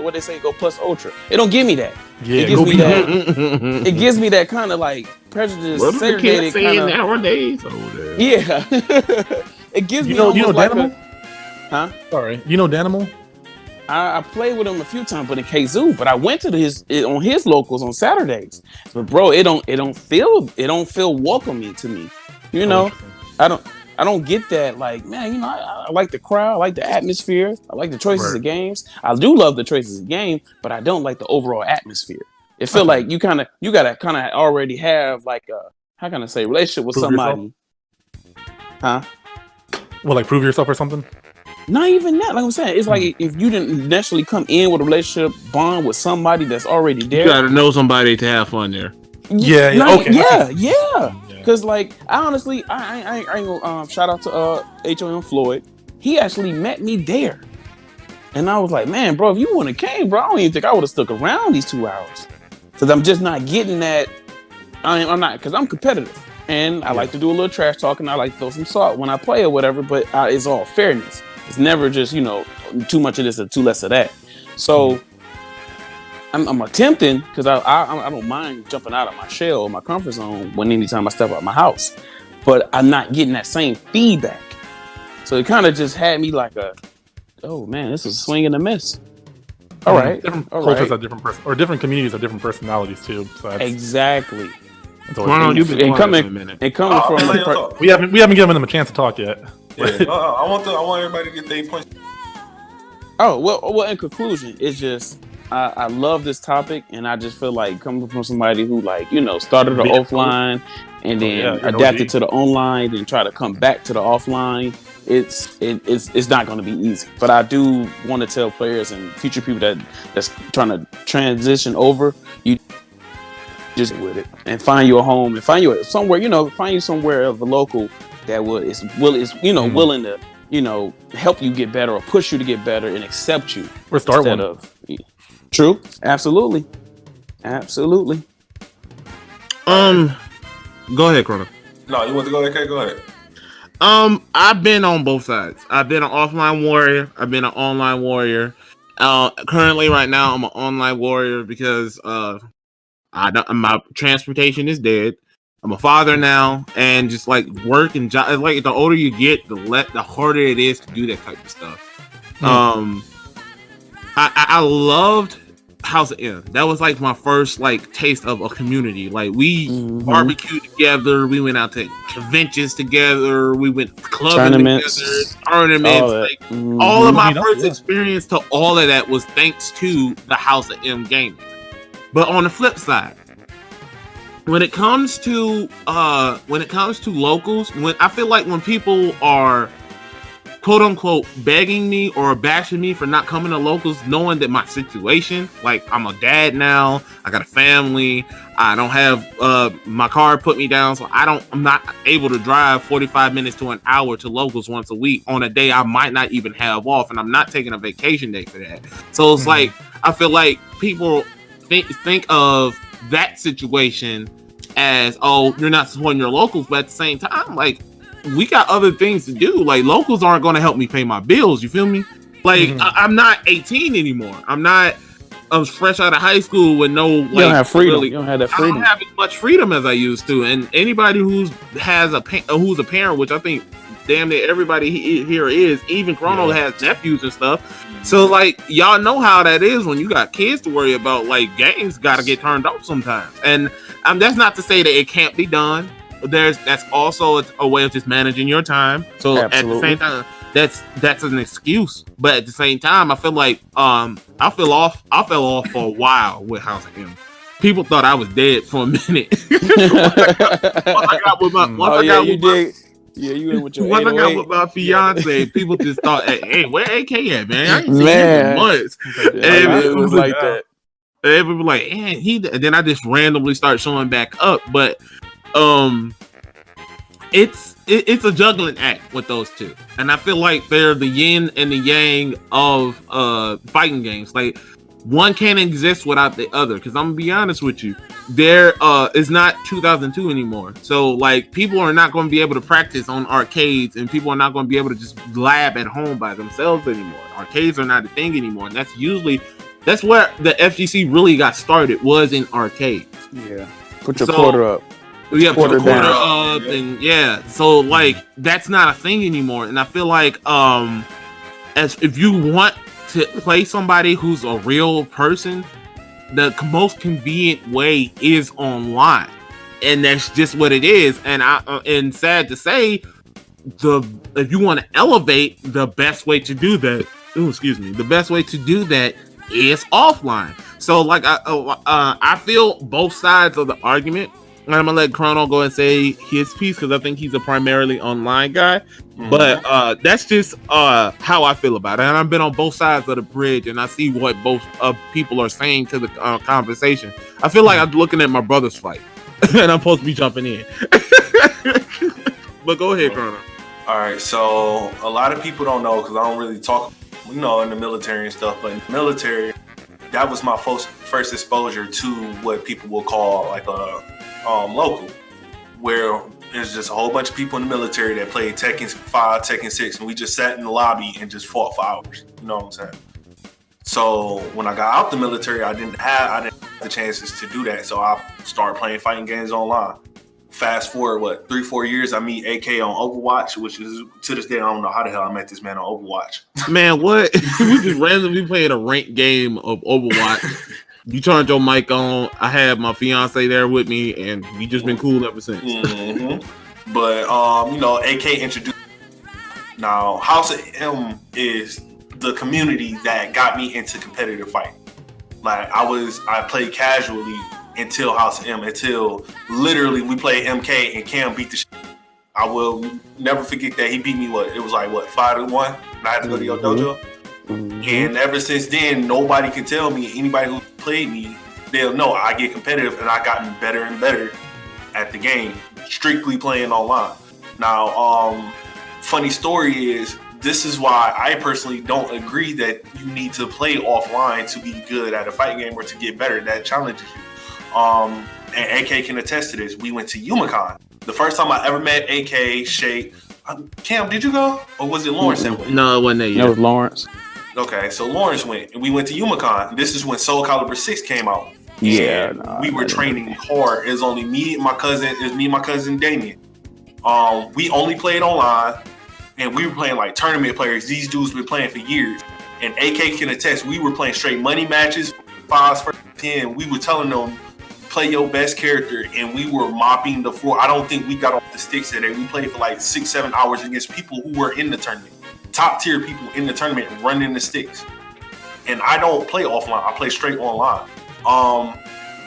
what they say, go plus ultra. It don't give me that. Yeah, it gives me that kind of like prejudice, segregated kind of nowadays. Yeah, it gives me. Danimal? Huh? Sorry, Danimal? I played with him a few times, but in Kazoo. But I went to on his locals on Saturdays. But bro, it don't feel welcoming to me. I don't get that. Like, man, I like the crowd, I like the atmosphere, I like the choices of games. I do love the choices of game, but I don't like the overall atmosphere. It feel like you gotta kind of already have like a, how can I say, relationship with somebody. Yourself? Huh? Well, like prove yourself or something? Not even that. Like I'm saying, it's like if you didn't necessarily come in with a relationship bond with somebody that's already there. You gotta know somebody to have fun there. Yeah. Because like I honestly, I ain't gonna shout out to HOM Floyd. He actually met me there, and I was like, man, bro, if you wouldn't have came, bro, I don't even think I would have stuck around these 2 hours, because I'm just not getting that. I'm not, because I'm competitive. And I like to do a little trash talking. I like to throw some salt when I play or whatever, but it's all fairness. It's never just, too much of this or too less of that. So I'm attempting, because I don't mind jumping out of my shell or my comfort zone anytime I step out my house, but I'm not getting that same feedback. So it kind of just had me like oh man, this is a swing and a miss. All right. Different cultures have different or different communities have different personalities too. So exactly. You've been coming from we haven't given them a chance to talk yet. Yeah. I want everybody to get their points. Oh well. In conclusion, it's just I love this topic, and I just feel like coming from somebody who started the offline and then adapted to the online, and try to come back to the offline. It's not going to be easy. But I do want to tell players and future people that's trying to transition over, you just with it and find you a home and find you somewhere, find you somewhere of a local that is willing to, help you get better or push you to get better and accept you. Or start one. True. Absolutely. Go ahead, Chrono. No, you want to go ahead? Okay, go ahead. I've been on both sides. I've been an offline warrior. I've been an online warrior. Currently, right now, I'm an online warrior because my transportation is dead. I'm a father now, and just like work and job, like the older you get, the harder it is to do that type of stuff. I loved House of M. That was like my first like taste of a community. Like we barbecued together, we went out to conventions together, we went clubbing together, tournaments. All of my first experience to all of that was thanks to the House of M gaming. But on the flip side, when it comes to locals, when I feel like when people are quote unquote begging me or bashing me for not coming to locals, knowing that my situation, like I'm a dad now, I got a family, I don't have my car put me down, so I'm not able to drive 45 minutes to an hour to locals once a week on a day I might not even have off, and I'm not taking a vacation day for that. So it's like I feel like people think of that situation as, oh, you're not supporting your locals, but at the same time, like, we got other things to do. Like, locals aren't going to help me pay my bills. You feel me? Like, I'm not 18 anymore. I was fresh out of high school with no. Like, you don't have freedom. You don't have that freedom. I don't have as much freedom as I used to. And anybody who's a parent, which I think damn near everybody here is, even Chrono has nephews and stuff. So like, y'all know how that is when you got kids to worry about. Like, games got to get turned off sometimes. And that's not to say that it can't be done. That's also a way of just managing your time. So Absolutely. At the same time, that's an excuse. But at the same time, I feel like I fell off for a while with House of M. People thought I was dead for a minute. You went with your Once I got with my fiance, people just thought, hey, where AK at, man? I ain't seen him in months. It was like that. Everybody was like, and then I just randomly start showing back up. But it's a juggling act with those two, and I feel like they're the yin and the yang of fighting games. Like, one can't exist without the other, because I'm gonna be honest with you, there is not 2002 anymore. So like, people are not going to be able to practice on arcades, and people are not going to be able to just lab at home by themselves anymore. Arcades are not a thing anymore, and that's where the FGC really got started, was in arcades. Yeah, put your quarter up. Yeah, put your quarter up, and so like, that's not a thing anymore. And I feel like as if you want to play somebody who's a real person, the most convenient way is online, and that's just what it is. And sad to say, if you want to elevate, the best way to do that, the best way to do that is offline. So like, I feel both sides of the argument. And I'm gonna let Chrono go and say his piece, because I think he's a primarily online guy. But that's just how I feel about it. And I've been on both sides of the bridge, and I see what both people are saying to the conversation. I feel like I'm looking at my brother's fight, and I'm supposed to be jumping in. But go ahead, Chrono. All right, so a lot of people don't know, because I don't really talk, in the military and stuff. But in the military, that was my first exposure to what people will call like a local, where there's just a whole bunch of people in the military that played Tekken 5, Tekken 6, and we just sat in the lobby and just fought for hours. You know what I'm saying? So when I got out the military, I didn't have the chances to do that. So I started playing fighting games online. Fast forward, 3-4 years, I meet AK on Overwatch, which is, to this day, I don't know how the hell I met this man on Overwatch. Man, what? We just randomly played a ranked game of Overwatch. You turned your mic on. I had my fiance there with me, and we just been cool ever since. But AK introduced. Now, House of M is the community that got me into competitive fighting. Like, I played casually until House of M, until literally we played MK and Cam beat the shit. I will never forget that he beat me. It was like 5-1, and I had to go to your dojo. And ever since then, nobody can tell me, anybody who played me, they'll know I get competitive, and I gotten better and better at the game, strictly playing online. Now, funny story is, this is why I personally don't agree that you need to play offline to be good at a fighting game or to get better. That challenges you. And AK can attest to this. We went to Umicon. The first time I ever met AK, Shay, Cam, did you go? Or was it Lawrence? No, it wasn't that year. It was Lawrence. Okay, so Lawrence went, and we went to Umicon. This is when Soul Calibur 6 came out. Yeah, And we were training hard. It was only me and my cousin. It was me and my cousin Damien. We only played online, and we were playing like tournament players. These dudes been playing for years. And AK can attest, we were playing straight money matches, 5s for 10. We were telling them, play your best character, and we were mopping the floor. I don't think we got off the sticks today. We played for like 6-7 hours against people who were in the tournament. Top tier people in the tournament running the sticks. And I don't play offline. I play straight online.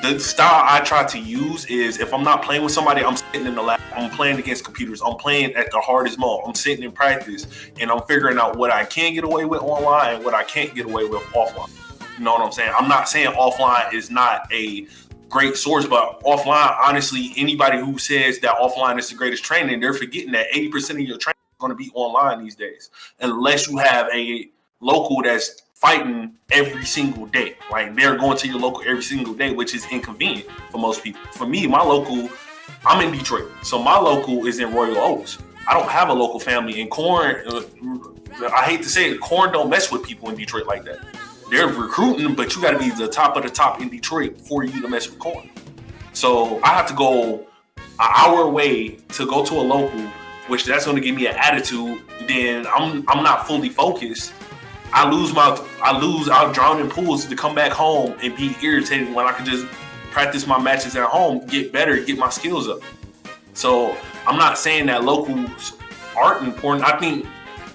The style I try to use is if I'm not playing with somebody, I'm sitting in the lab. I'm playing against computers. I'm playing at the hardest mode. I'm sitting in practice, and I'm figuring out what I can get away with online and what I can't get away with offline. You know what I'm saying? I'm not saying offline is not a great source, but offline, honestly, anybody who says that offline is the greatest training, they're forgetting that 80% of your training is going to be online these days, unless you have a local that's fighting every single day. Like, they're going to your local every single day, which is inconvenient for most people. For me, my local, I'm in Detroit, so my local is in Royal Oaks. I don't have a local family in Corn. I hate to say it, Corn don't mess with people in Detroit like that. They're recruiting, but you got to be the top of the top in Detroit for you to mess with Corn. So I have to go an hour away to go to a local, which that's going to give me an attitude. Then I'm not fully focused. I'll drown in pools to come back home and be irritated when I can just practice my matches at home, get better, get my skills up. So I'm not saying that locals aren't important. I think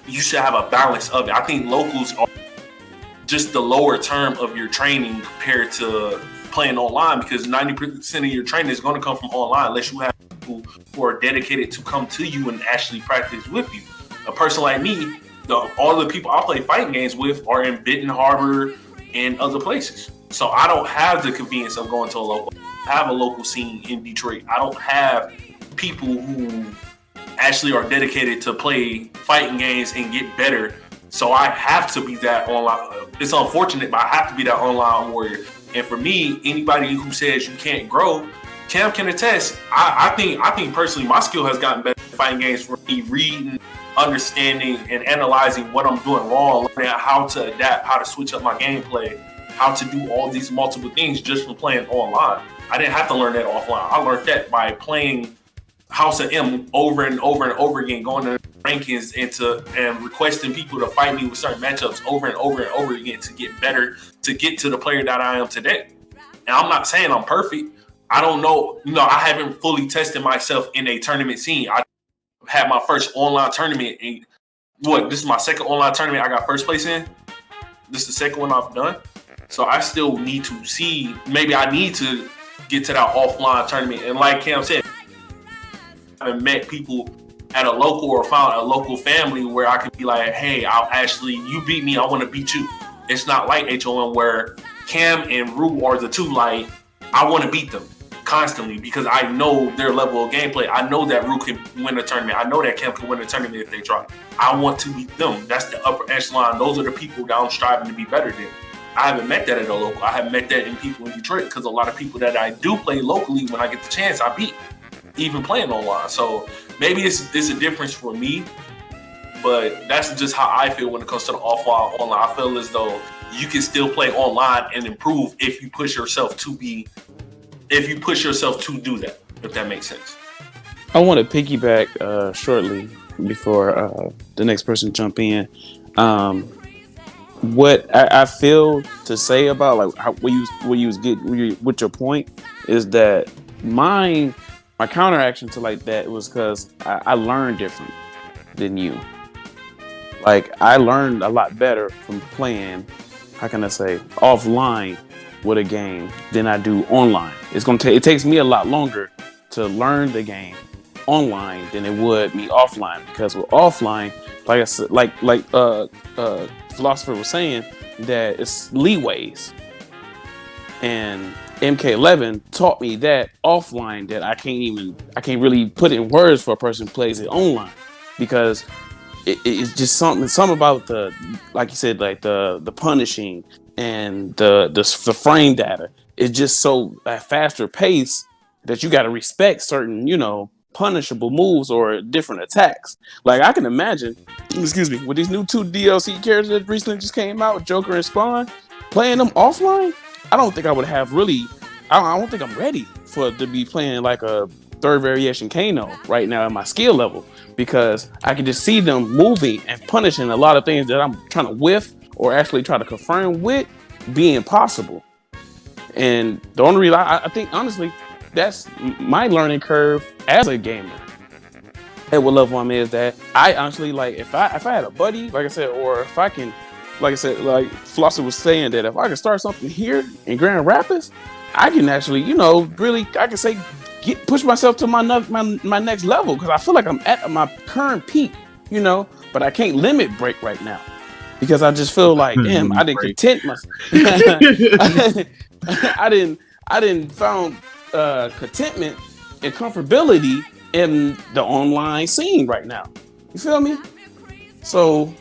you should have a balance of it. I think locals are just the lower term of your training compared to playing online, because 90% of your training is going to come from online unless you have people who are dedicated to come to you and actually practice with you. A person like me, all the people I play fighting games with are in Benton Harbor and other places. So I don't have the convenience of going to a local. I have a local scene in Detroit. I don't have people who actually are dedicated to play fighting games and get better. So I have to be that online. It's unfortunate, but I have to be that online warrior. And for me, anybody who says you can't grow, Cam can attest. I think personally, my skill has gotten better in fighting games for me reading, understanding, and analyzing what I'm doing wrong, learning how to adapt, how to switch up my gameplay, how to do all these multiple things just from playing online. I didn't have to learn that offline. I learned that by playing House of M over and over and over again, going to rankings and requesting people to fight me with certain matchups over and over and over again to get better, to get to the player that I am today. And I'm not saying I'm perfect. I don't know. I haven't fully tested myself in a tournament scene. I had my first online tournament. This is my second online tournament I got first place in. This is the second one I've done. So I still need to see, maybe I need to get to that offline tournament. And like Cam said, I haven't met people at a local or found a local family where I can be like, hey, you beat me, I want to beat you. It's not like HOM where Cam and Rue are the two, like, I want to beat them constantly because I know their level of gameplay. I know that Rue can win a tournament. I know that Cam can win a tournament if they try. I want to beat them. That's the upper echelon. Those are the people that I'm striving to be better than. I haven't met that at a local. I haven't met that in people in Detroit because a lot of people that I do play locally, when I get the chance, I beat, even playing online. So maybe it's a difference for me, but that's just how I feel when it comes to the offline, online. I feel as though you can still play online and improve if you push yourself to do that, if that makes sense. I want to piggyback shortly before the next person jump in. What I feel to say about like how with your point is that my counteraction to like that was because I learned different than you. Like, I learned a lot better from playing, how can I say, offline with a game than I do online. It takes me a lot longer to learn the game online than it would me offline, because with offline, like I said, like Philocypher was saying, that it's leeways, and MK11 taught me that offline that I can't really put in words for a person who plays it online, because it's just something about the, like you said, like the punishing and the frame data is just so at faster pace that you got to respect certain punishable moves or different attacks. Like I can imagine, excuse me, with these new 2 DLC characters that recently just came out, Joker and Spawn, playing them offline, I don't think I would have really. I don't think I'm ready to be playing like a 3rd variation Kano right now at my skill level, because I can just see them moving and punishing a lot of things that I'm trying to whiff or actually try to confirm with being possible. And the only reason I think honestly that's my learning curve as a gamer at what level I'm is that I honestly like if I had a buddy, like I said, or if I can, like I said, like Philocypher was saying, that if I can start something here in Grand Rapids, I can actually, really, I can say, push myself to my next level, because I feel like I'm at my current peak, but I can't limit break right now, because I just feel like, damn, I didn't content myself. I didn't found contentment and comfortability in the online scene right now. You feel me? So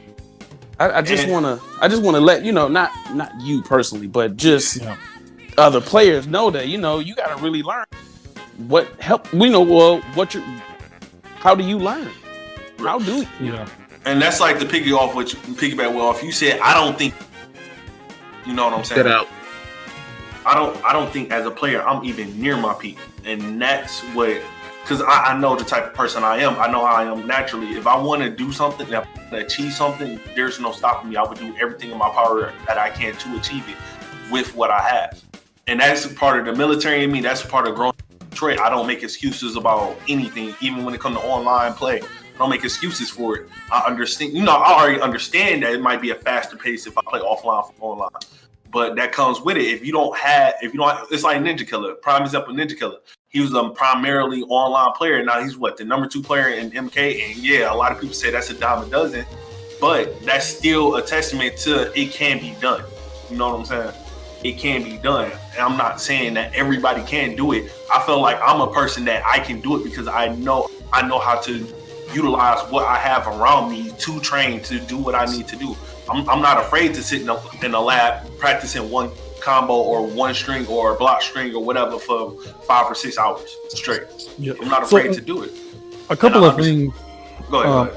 I just wanna let not you personally, but just other players know that you gotta really learn what help. How do you learn? How do you? And that's like the piggyback off. You said I don't think. You know what I'm saying? Get out. I don't think as a player I'm even near my peak, and that's what. Because I know the type of person I am. I know how I am naturally. If I want to do something, if I want to achieve something, there's no stopping me. I would do everything in my power that I can to achieve it with what I have. And that's part of the military in me. That's part of growing in Detroit. I don't make excuses about anything, even when it comes to online play. I don't make excuses for it. I understand. I already understand that it might be a faster pace if I play offline from online. But that comes with it. If you don't have, it's like Ninja Killer. Prime example, Ninja Killer. He was a primarily online player. Now he's the number 2 player in MK. And yeah, a lot of people say that's a dime a dozen, but that's still a testament to it can be done. You know what I'm saying? It can be done. And I'm not saying that everybody can do it. I feel like I'm a person that I can do it because I know how to utilize what I have around me to train to do what I need to do. I'm not afraid to sit in a lab practicing one combo or one string or a block string or whatever for 5 or 6 hours straight. Yeah. I'm not afraid to do it. A couple of things. Go ahead.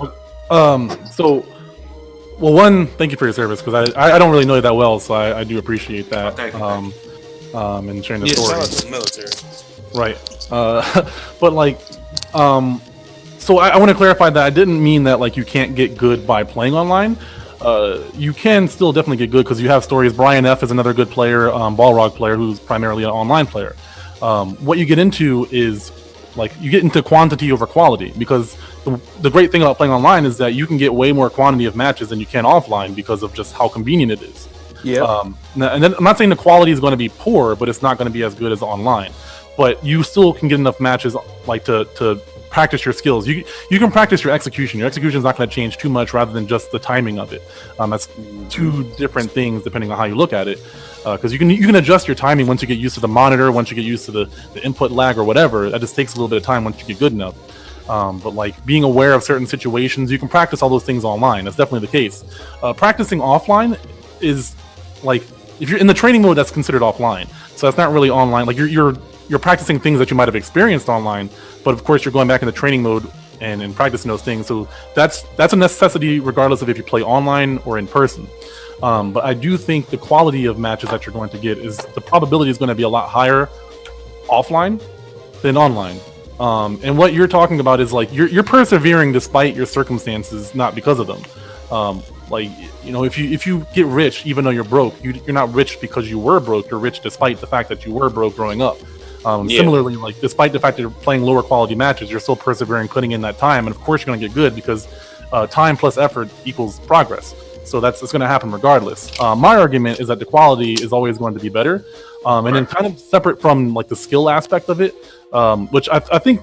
One, thank you for your service, because I don't really know you that well, so I do appreciate that. Thank you. And sharing the story. Shout out to the military. Right. But so I want to clarify that I didn't mean that you can't get good by playing online. You can still definitely get good because you have stories. Brian F is another good player, Balrog player, who's primarily an online player. What you get into is you get into quantity over quality, because the great thing about playing online is that you can get way more quantity of matches than you can offline because of just how convenient it is. Yeah. And then I'm not saying the quality is going to be poor, but it's not going to be as good as online. But you still can get enough matches to practice your skills. You can practice your execution. Your execution is not going to change too much, rather than just the timing of it. That's 2 different things depending on how you look at it. Because you can adjust your timing once you get used to the monitor, once you get used to the input lag or whatever. That just takes a little bit of time once you get good enough. But being aware of certain situations, you can practice all those things online. That's definitely the case. Practicing offline is if you're in the training mode, that's considered offline. So that's not really online. You're practicing things that you might have experienced online, but of course you're going back in the training mode and practicing those things. So that's a necessity regardless of if you play online or in person. But I do think the quality of matches that you're going to get the probability is going to be a lot higher offline than online. And what you're talking about is you're persevering despite your circumstances, not because of them. If you get rich even though you're broke, you're not rich because you were broke. You're rich despite the fact that you were broke growing up. Similarly, despite the fact that you're playing lower quality matches, you're still persevering, putting in that time, and of course you're going to get good because time plus effort equals progress. So it's going to happen regardless. My argument is that the quality is always going to be better, and then kind of separate from the skill aspect of it, which I think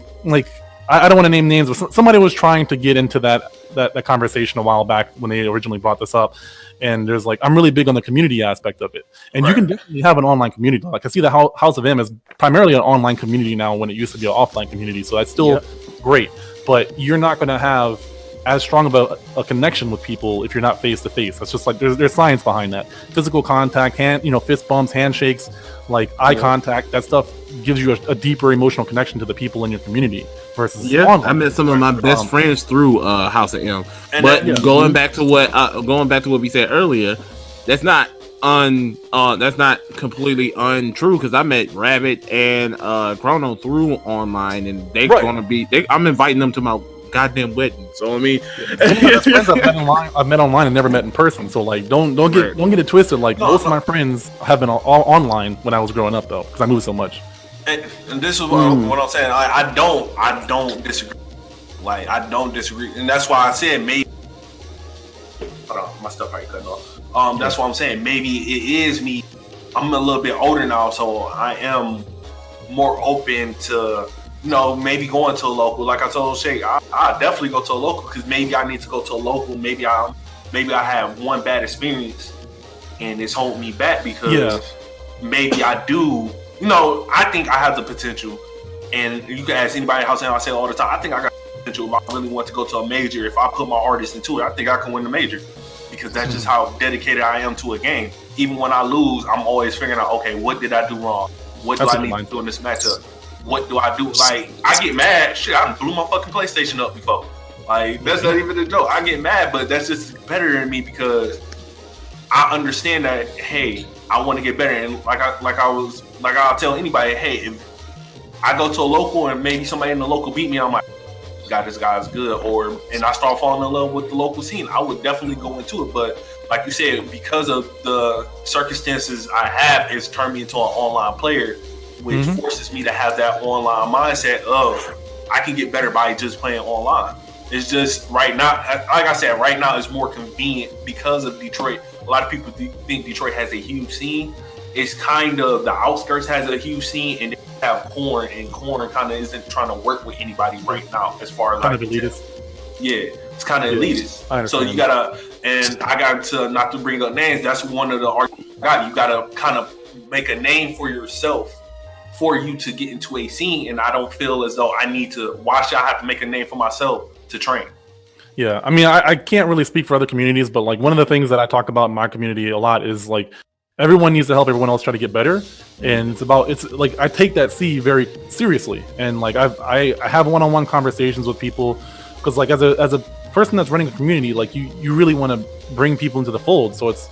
I don't want to name names, but somebody was trying to get into that conversation a while back when they originally brought this up. And there's I'm really big on the community aspect of it. And you can definitely have an online community. I see the House of M is primarily an online community now when it used to be an offline community. So that's still great. But you're not going to have as strong of a connection with people if you're not face to face. That's just there's science behind that. Physical contact, fist bumps, handshakes, eye contact, that stuff gives you a deeper emotional connection to the people in your community versus Yeah, online. I met some of my best friends through House of M. And But that- going back to what we said earlier, that's not completely untrue because I met Rabbit and Chrono through online, and they're Right. gonna be. I'm inviting them to my goddamn wedding. So I mean, Some of my best friends I've met online and never met in person. So like, don't get it twisted. Like most of my friends have been all online when I was growing up though, because I moved so much. And this is what I'm saying. I don't disagree. Like I don't disagree, and that's why I said maybe. Hold on, my stuff already cutting off. That's why I'm saying maybe it is me. I'm a little bit older now, so I am more open to, maybe going to a local. Like I told Shay, I definitely go to a local because maybe I need to go to a local. Maybe I have one bad experience and it's holding me back because maybe I do. I think I have the potential, and you can ask anybody else, and I say it all the time. I think I got potential. If I really want to go to a major, if I put my hardest into it, I think I can win the major because that's just how dedicated I am to a game. Even when I lose, I'm always figuring out, okay, what did I do wrong? What do I need to do in this matchup? What do I do? Like, I get mad. Shit, I blew my fucking PlayStation up before. Like, that's not even a joke. I get mad, but that's just better than me because I understand that, hey, I want to get better. And I'll tell anybody, hey, if I go to a local and maybe somebody in the local beat me, I'm like, God, this guy's good. And I start falling in love with the local scene, I would definitely go into it. But like you said, because of the circumstances I have, it's turned me into an online player, which forces me to have that online mindset of I can get better by just playing online. It's just right now, like I said, right now it's more convenient because of Detroit. A lot of people think Detroit has a huge scene. It's kind of the outskirts has a huge scene, and they have Corn, and Corn kind of isn't trying to work with anybody right now as far as kind of elitist. Yeah, it's kind of elitist. So you gotta, and I got to, not to bring up names, that's one of the arguments I got. You gotta kind of make a name for yourself for you to get into a scene, and I don't feel as though I need to. Why should I have to make a name for myself to train? Yeah, I mean, I can't really speak for other communities, but like one of the things that I talk about in my community a lot is like everyone needs to help everyone else try to get better, and it's like I take that very seriously, and like I have one-on-one conversations with people because like as a person that's running a community, like you really want to bring people into the fold. So it's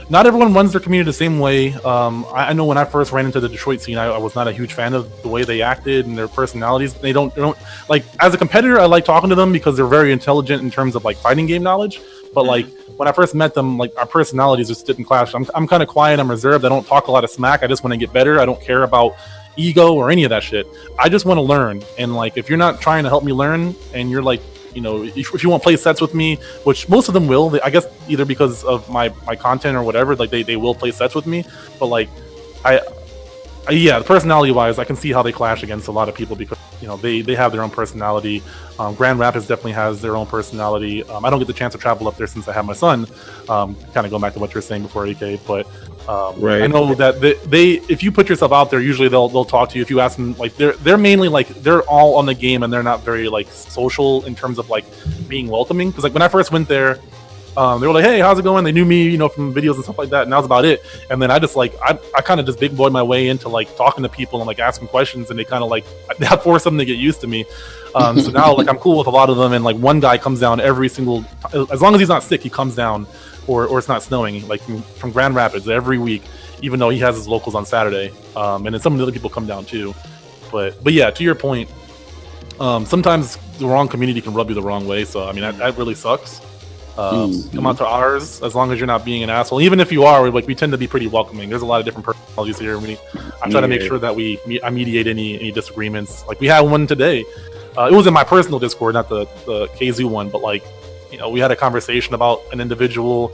not everyone runs their community the same way. I know when I first ran into the Detroit scene, I was not a huge fan of the way they acted and their personalities. They don't like, as a competitor, I like talking to them because they're very intelligent in terms of like fighting game knowledge. But like when I first met them, like our personalities just didn't clash. I'm kind of quiet. I'm reserved. I don't talk a lot of smack. I just want to get better. I don't care about ego or any of that shit. I just want to learn. And like, if you're not trying to help me learn and you're like, if you want to play sets with me, which most of them will, I guess either because of my content or whatever, like they will play sets with me. But like, yeah, personality wise, I can see how they clash against a lot of people because they have their own personality. Grand Rapids definitely has their own personality. I don't get the chance to travel up there since I have my son. Kind of going back to what you were saying before, AK, but right. I know that they if you put yourself out there, usually they'll talk to you. If you ask them, like they're mainly like they're all on the game and they're not very like social in terms of like being welcoming. Because like when I first went there, they were like, "Hey, how's it going?" They knew me, from videos and stuff like that, and that was about it. And then I just like I kind of just big boyed my way into like talking to people and like asking questions, and they kind of like that forced them to get used to me. So now like I'm cool with a lot of them, and like one guy comes down every single, as long as he's not sick, he comes down, or it's not snowing, like from Grand Rapids every week, even though he has his locals on Saturday. And then some of the other people come down too. But yeah, to your point, sometimes the wrong community can rub you the wrong way. So I mean that really sucks. Come out to ours as long as you're not being an asshole. Even if you are, we tend to be pretty welcoming. There's a lot of different personalities here. I try to make sure that I mediate any disagreements. Like we had one today. It was in my personal Discord, not the KZoo one, but like we had a conversation about an individual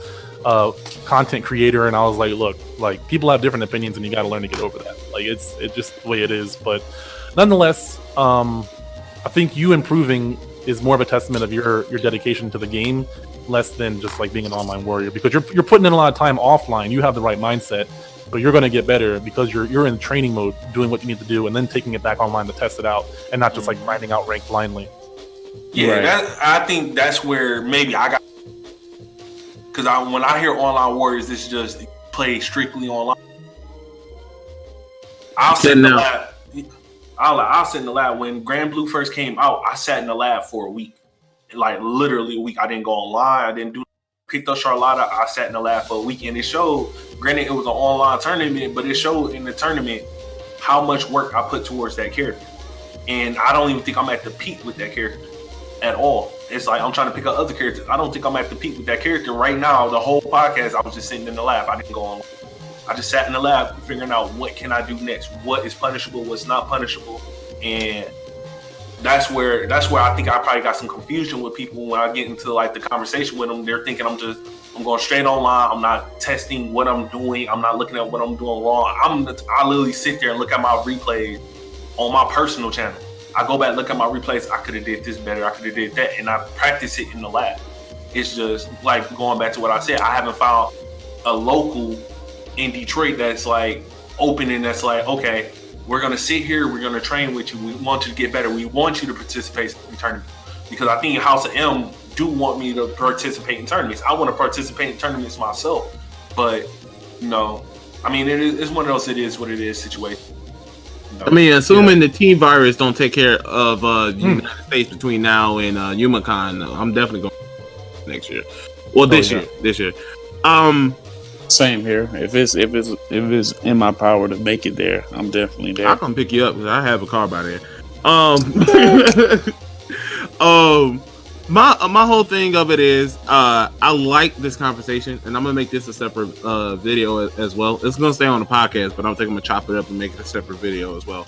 content creator, and I was like, look, like people have different opinions, and you got to learn to get over that. Like it's just the way it is. But nonetheless, I think you improving is more of a testament of your dedication to the game, less than just like being an online warrior, because you're putting in a lot of time offline. You have the right mindset, but you're going to get better because you're in training mode, doing what you need to do, and then taking it back online to test it out, and not just like finding out rank blindly. Yeah, right. I think that's where maybe I got, because when I hear online warriors, it's just play strictly online. I'll say I'll sit in the lab. When Grand Blue first came out, I sat in the lab for a week. Like literally a week. I didn't go online. I didn't do picked up Charlotta. I sat in the lab for a week, and it showed. Granted, it was an online tournament, but it showed in the tournament how much work I put towards that character. And I don't even think I'm at the peak with that character at all. It's like I'm trying to pick up other characters. I don't think I'm at the peak with that character right now. The whole podcast, I was just sitting in the lab. I didn't go on. I just sat in the lab figuring out what can I do next, what is punishable, what's not punishable, and that's where I think I probably got some confusion with people when I get into like the conversation with them. They're thinking I'm going straight online. I'm not testing what I'm doing. I'm not looking at what I'm doing wrong. I literally sit there and look at my replays on my personal channel. I go back, look at my replays. I could have did this better. I could have did that, and I practice it in the lab. It's just like going back to what I said. I haven't found a local in Detroit that's like open and that's like, okay, we're gonna sit here, we're gonna train with you. We want you to get better. We want you to participate in tournaments because I think House of M do want me to participate in tournaments. I want to participate in tournaments myself, but I mean, it's one of those it is what it is situation. I mean, assuming the Team Virus don't take care of the United States between now and UmaCon, I'm definitely going next year. Well, this year. Same here. If it's in my power to make it there, I'm definitely there. I'll come pick you up because I have a car by there. My whole thing of it is I like this conversation, and I'm gonna make this a separate video as well. It's gonna stay on the podcast, but I'm gonna chop it up and make it a separate video as well.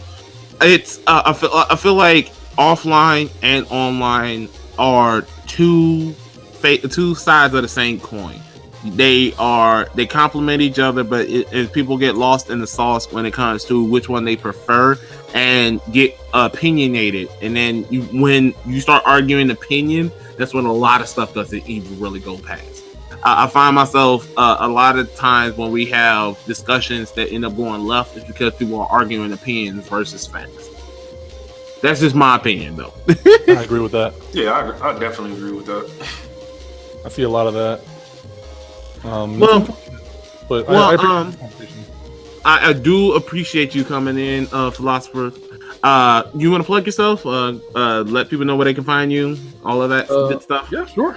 It's I feel like offline and online are two sides of the same coin. They complement each other, but people get lost in the sauce when it comes to which one they prefer and get opinionated. And then when you start arguing opinion, that's when a lot of stuff doesn't even really go past. I find myself a lot of times when we have discussions that end up going left, it's because people are arguing opinions versus facts. That's just my opinion, though. I agree with that. Yeah, I definitely agree with that. I see a lot of that. I do appreciate you coming in, Philocypher. You want to plug yourself? Let people know where they can find you. All of that good stuff. Yeah, sure.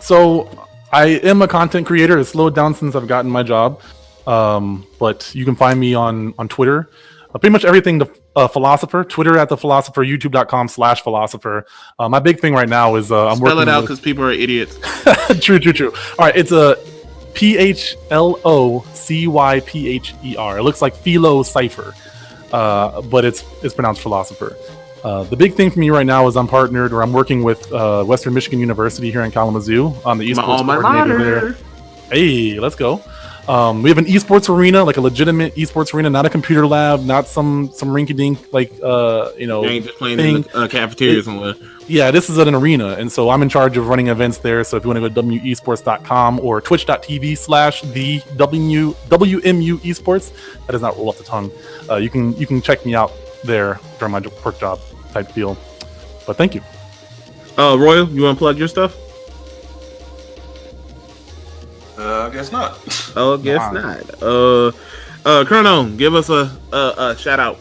So I am a content creator. It's slowed down since I've gotten my job. But you can find me on Twitter. Pretty much everything the Philocypher. Twitter at the Philocypher. YouTube.com/Philocypher. My big thing right now is I'm spell working it out because people are idiots. True. All right, it's a Philocypher. It looks like Philocypher, but it's pronounced Philocypher. The big thing for me right now is I'm working with Western Michigan University here in Kalamazoo on the esports coordinator there. Hey, let's go. We have an esports arena, like a legitimate esports arena, not a computer lab, not some rinky-dink You ain't just playing in the cafeteria somewhere. Yeah, this is at an arena, and so I'm in charge of running events there. So if you want to go to wesports.com or twitch.tv/the WMU esports, that does not roll off the tongue. You can check me out there during my work job type deal. But thank you. Royal, you want to plug your stuff? I guess not. Guess not. Chrono, give us a shout out.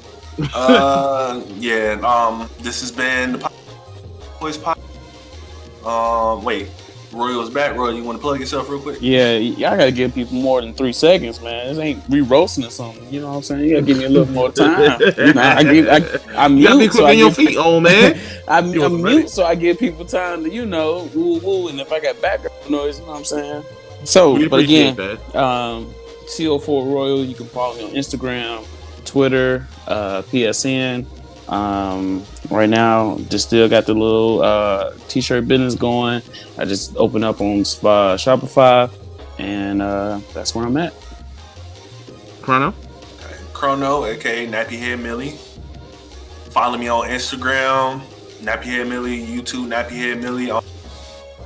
This has been the Boys Pod. Wait, Royal's back. Royal, you want to plug yourself real quick? Yeah, y'all gotta give people more than 3 seconds, man. This ain't re-roasting or something. You know what I'm saying? You gotta give me a little more time. I'm you gotta be quick on your feet, old man. I'm mute, so I give people time to, woo woo. And if I got background noise, you know what I'm saying? So, but again, CO4 Royal, you can follow me on Instagram, Twitter, PSN. Right now, just still got the little t-shirt business going. I just opened up on Shopify, and that's where I'm at. Chrono, aka Nappyhead Millie. Follow me on Instagram, Nappyhead Millie, YouTube, Nappyhead Millie.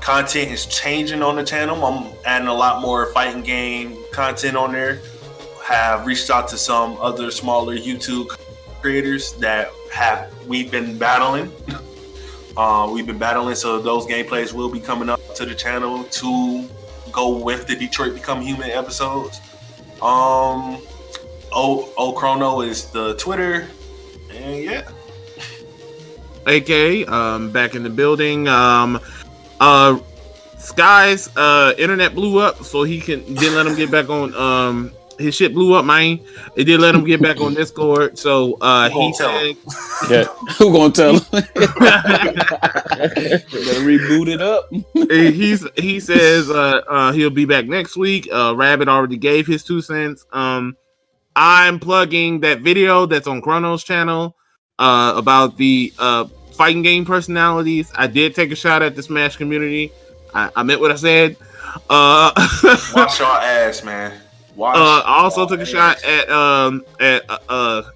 Content is changing on the channel. I'm adding a lot more fighting game content on there. Have reached out to some other smaller YouTube creators that we've been battling. So those gameplays will be coming up to the channel to go with the Detroit Become Human episodes. Chrono is the Twitter, And yeah. AK, back in the building. Sky's internet blew up, so he didn't let him get back on. His shit blew up, man. It did let him get back on Discord. So he said, "Yeah, who gonna tell him? Better reboot it up." he says he'll be back next week. Rabbit already gave his 2 cents. I'm plugging that video that's on Chrono's channel about the fighting game personalities. I did take a shot at the Smash community. I meant what I said. Wash your ass, man. I also took a shot at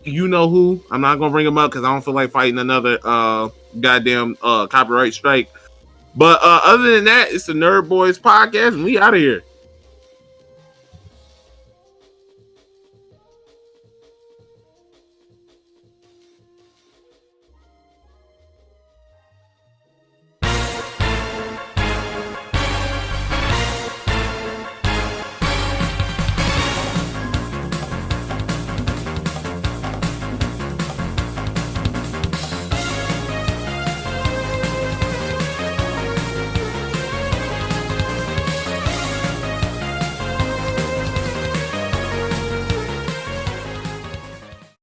you know who. I'm not gonna bring him up because I don't feel like fighting another goddamn copyright strike. But other than that, it's the NerdBois podcast, and we out of here.